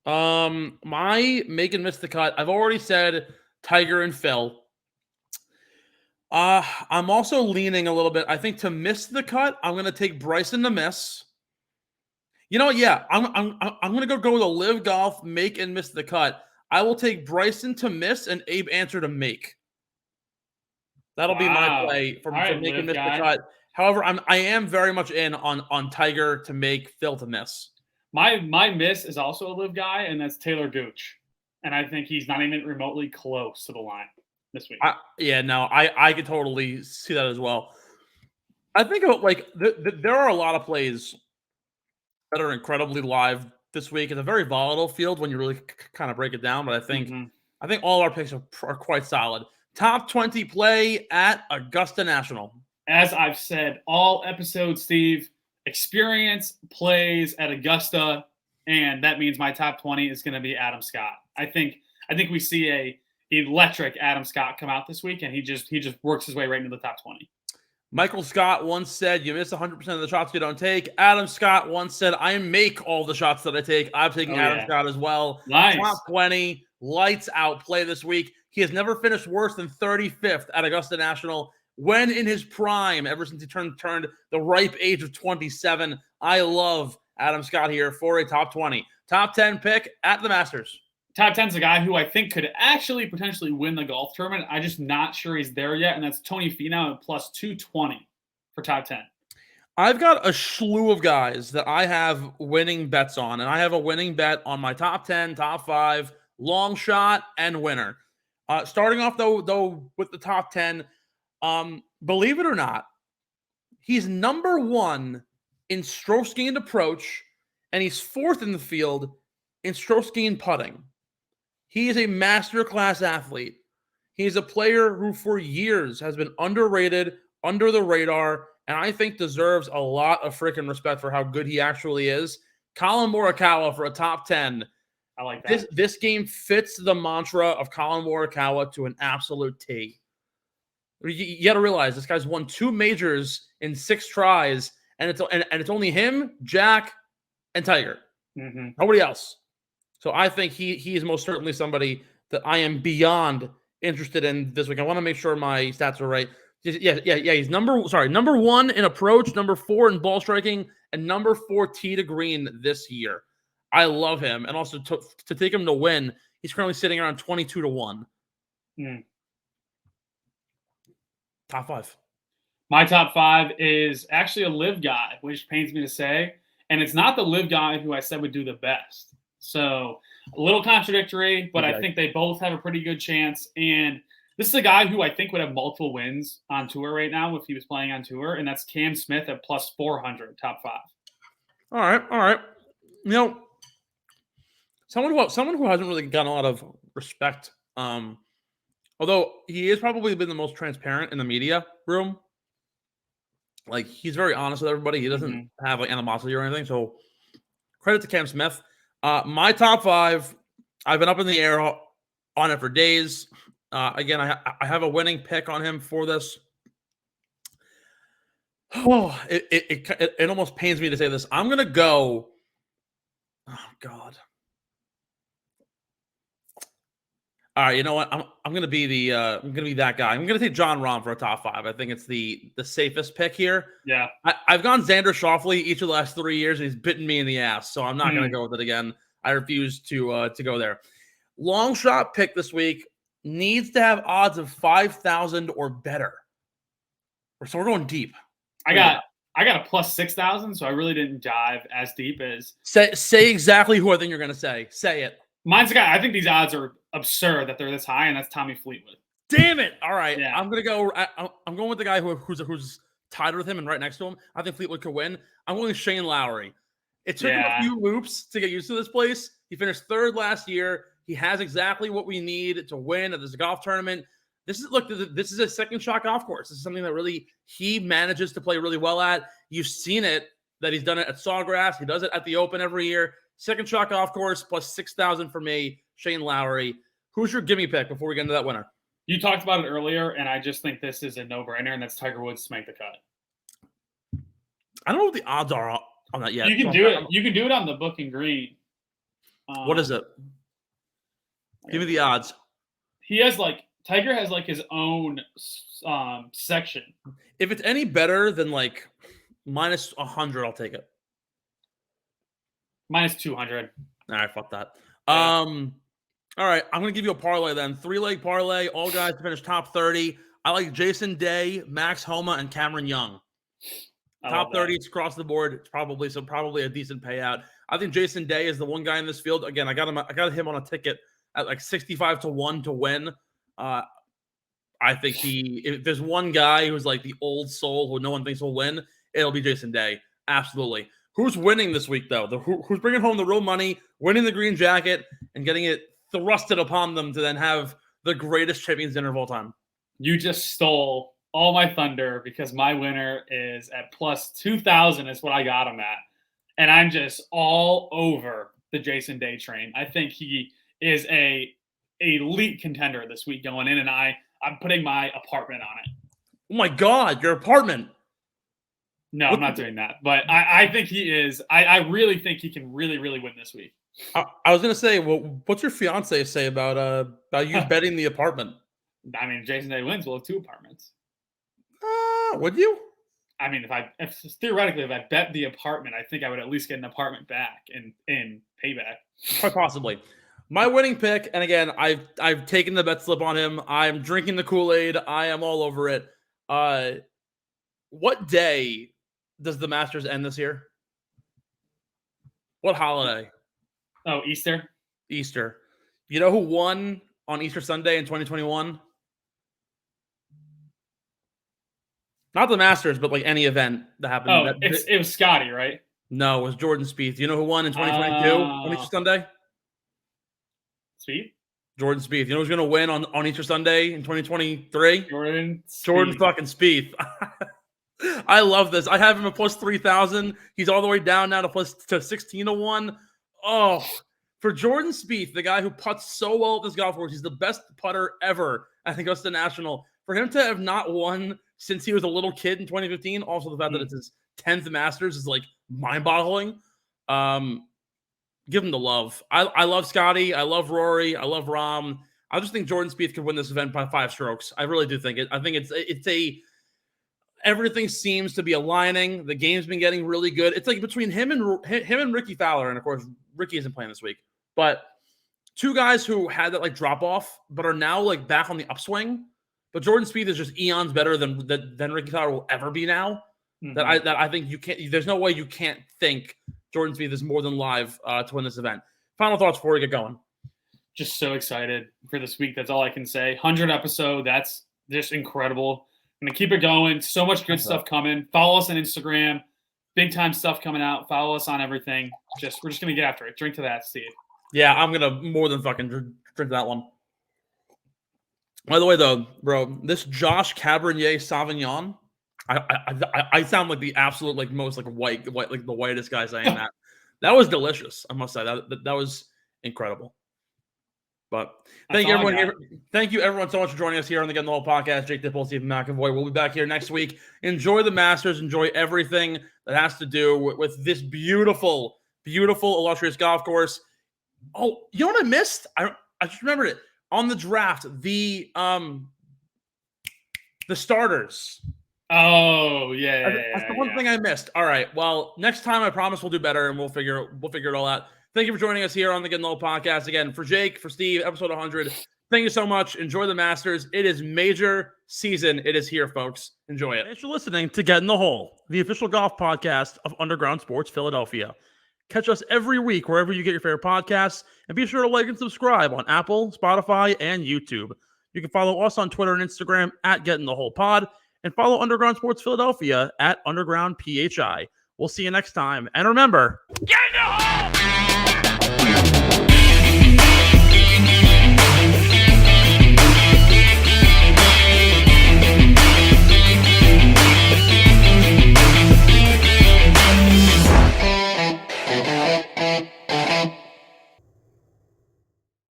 A: My make and miss the cut. I've already said Tiger and Phil. I'm also leaning a little bit. I think to miss the cut, I'm gonna take Bryson to miss. You know what? Yeah, I'm gonna go with a live golf make and miss the cut. I will take Bryson to miss and Abe Answer to make. That'll be my play for make and miss the cut. However, I am very much in on Tiger to make, Phil to miss.
C: My miss is also a live guy, and that's Taylor Gooch. And I think he's not even remotely close to the line this week.
A: I could totally see that as well. I think there are a lot of plays that are incredibly live this week. It's a very volatile field when you really kind of break it down, but I think all our picks are quite solid. Top 20 play at Augusta National.
C: As I've said all episodes, Steve, experience plays at Augusta, and that means my top 20 is going to be Adam Scott. I think we see a electric Adam Scott come out this week, and he just works his way right into the top 20.
A: Michael Scott once said, "You miss 100% of the shots you don't take." Adam Scott once said, "I make all the shots that I take." I'm taking Adam Scott as well.
C: Nice.
A: Top 20, lights out play this week. He has never finished worse than 35th at Augusta National when in his prime, ever since he turned the ripe age of 27. I love Adam Scott here for a top 20. Top 10 pick at the Masters.
C: Top 10 is a guy who I think could actually potentially win the golf tournament. I'm just not sure he's there yet, and that's Tony Finau at plus 220 for top 10.
A: I've got a slew of guys that I have winning bets on, and I have a winning bet on my top 10, top 5, long shot, and winner. Starting off, though, with the top 10, believe it or not, he's number 1 in strokes gained approach, and he's 4th in the field in strokes gained putting. He is a masterclass athlete. He's a player who for years has been underrated, under the radar, and I think deserves a lot of freaking respect for how good he actually is. Colin Morikawa for a top 10.
C: I like that.
A: This game fits the mantra of Colin Morikawa to an absolute T. You got to realize this guy's won 2 majors in 6 tries, and it's only him, Jack, and Tiger. Nobody else. So I think he is most certainly somebody that I am beyond interested in this week. I want to make sure my stats are right. Yeah. He's number 1 in approach, number 4 in ball striking, and number 4 tee to green this year. I love him, and also to take him to win, he's currently sitting around 22-1. Top 5.
C: My top 5 is actually a live guy, which pains me to say, and it's not the live guy who I said would do the best. So a little contradictory, but I think they both have a pretty good chance. And this is a guy who I think would have multiple wins on tour right now if he was playing on tour, and that's Cam Smith at plus 400, top 5.
A: All right. You know, someone who hasn't really gotten a lot of respect, although he has probably been the most transparent in the media room. Like, he's very honest with everybody. He doesn't have like animosity or anything. So credit to Cam Smith. My top 5, I've been up in the air on it for days. Again, I have a winning pick on him for this. Oh, it almost pains me to say this. I'm gonna go. Oh God. All right, you know what? I'm gonna be that guy. I'm gonna take Jon Rahm for a top 5. I think it's the safest pick here.
C: Yeah,
A: I've gone Xander Schauffele each of the last 3 years, and he's bitten me in the ass. So I'm not gonna go with it again. I refuse to go there. Long shot pick this week needs to have odds of 5,000 or better. So we're going deep.
C: I got a plus 6,000, so I really didn't dive as deep as
A: say exactly who I think you're gonna say. Say it.
C: Mine's a guy. I think these odds are absurd that they're this high, and that's Tommy Fleetwood.
A: Damn it! All right,
C: yeah.
A: I'm gonna go. I'm going with the guy who's tied with him and right next to him. I think Fleetwood could win. I'm going with Shane Lowry. It took him a few loops to get used to this place. He finished 3rd last year. He has exactly what we need to win at this golf tournament. This is a second shot golf course. This is something that really he manages to play really well at. You've seen it that he's done it at Sawgrass. He does it at the Open every year. Second shot golf course plus 6,000 for me. Shane Lowry. Who's your gimme pick before we get into that winner?
C: You talked about it earlier, and I just think this is a no-brainer, and that's Tiger Woods to make the cut.
A: I don't know what the odds are on that yet.
C: You can do it. You can do it on the Book and Green.
A: What is it? Give me the odds.
C: Tiger has his own section.
A: If it's any better than minus 100, I'll take it.
C: Minus 200.
A: All right, fuck that.
C: Yeah.
A: All right, I'm going to give you a parlay then. 3-leg parlay, all guys to finish top 30. I like Jason Day, Max Homa, and Cameron Young. Top 30, it's across the board. It's probably a decent payout. I think Jason Day is the one guy in this field. Again, I got him on a ticket at 65-1 to win. I think if there's one guy who's the old soul who no one thinks will win, it'll be Jason Day. Absolutely. Who's winning this week, though? Who's bringing home the real money, winning the green jacket, and getting it thrusted upon them to then have the greatest champions dinner of all time?
C: You just stole all my thunder because my winner is at plus 2,000 is what I got him at. And I'm just all over the Jason Day train. I think he is a elite contender this week going in, and I'm putting my apartment on it.
A: Oh my God, your apartment.
C: No, I'm not doing that. But I think he is. I really think he can really, really win this week.
A: I was going to say, well, what's your fiance say about you betting the apartment?
C: I mean, if Jason Day wins, we'll have 2 apartments.
A: Would you?
C: I mean, if theoretically, if I bet the apartment, I think I would at least get an apartment back in payback.
A: Quite possibly. My winning pick, and again, I've taken the bet slip on him. I'm drinking the Kool-Aid. I am all over it. What day does the Masters end this year? What holiday?
C: Oh, Easter?
A: Easter. You know who won on Easter Sunday in 2021? Not the Masters, but like any event that happened.
C: Oh, it was Scotty, right?
A: No, it was Jordan Spieth. Do you know who won in 2022 on Easter Sunday?
C: Spieth?
A: Jordan Spieth. You know who's going to win on Easter Sunday in 2023?
C: Jordan
A: fucking Spieth. I love this. I have him at plus 3,000. He's all the way down now to 16 to 1. Oh, for Jordan Spieth, the guy who putts so well at this golf course, he's the best putter ever at Augusta National. For him to have not won since he was a little kid in 2015, also the fact that it's his 10th Masters is like mind-boggling. Give him the love. I love Scotty. I love Rory. I love Rahm. I just think Jordan Spieth could win this event by 5 strokes. I really do think it. I think everything seems to be aligning. The game's been getting really good. It's like between him and Ricky Fowler, and of course Ricky isn't playing this week, but 2 guys who had that like drop off, but are now like back on the upswing. But Jordan Spieth is just eons better than Ricky Fowler will ever be now. Mm-hmm. That I think you can't. There's no way you can't think Jordan Spieth is more than live to win this event. Final thoughts before we get going.
C: Just so excited for this week. That's all I can say. 100 episode. That's just incredible. I'm gonna keep it going. So much good stuff coming. Follow us on Instagram. Big time stuff coming out. Follow us on everything. We're just gonna get after it. Drink to that, Steve.
A: Yeah, I'm gonna more than fucking drink to that one. By the way, though, bro, this Josh Cabernet Sauvignon, I sound like the absolute like most like white like the whitest guy saying that. That was delicious. I must say that was incredible. But thank you everyone so much for joining us here on the Getting the Whole podcast. Jake Dippold, Steve McAvoy. We'll be back here next week. Enjoy the Masters. Enjoy everything that has to do with this beautiful, beautiful, illustrious golf course. Oh, you know what I missed? I just remembered it. On the draft, the starters.
C: Oh, yeah.
A: That's the one thing I missed. All right. Well, next time I promise we'll do better and we'll figure it all out. Thank you for joining us here on the Getting Low podcast. Again, for Jake, for Steve, episode 100. Thank you so much. Enjoy the Masters. It is major season. It is here, folks. Enjoy it. Thanks for listening to Get in the Hole, the official golf podcast of Underground Sports Philadelphia. Catch us every week wherever you get your favorite podcasts, and be sure to like and subscribe on Apple, Spotify, and YouTube. You can follow us on Twitter and Instagram at GetInTheWholePod, and follow Underground Sports Philadelphia at UndergroundPHI. We'll see you next time. And remember, get in the hole!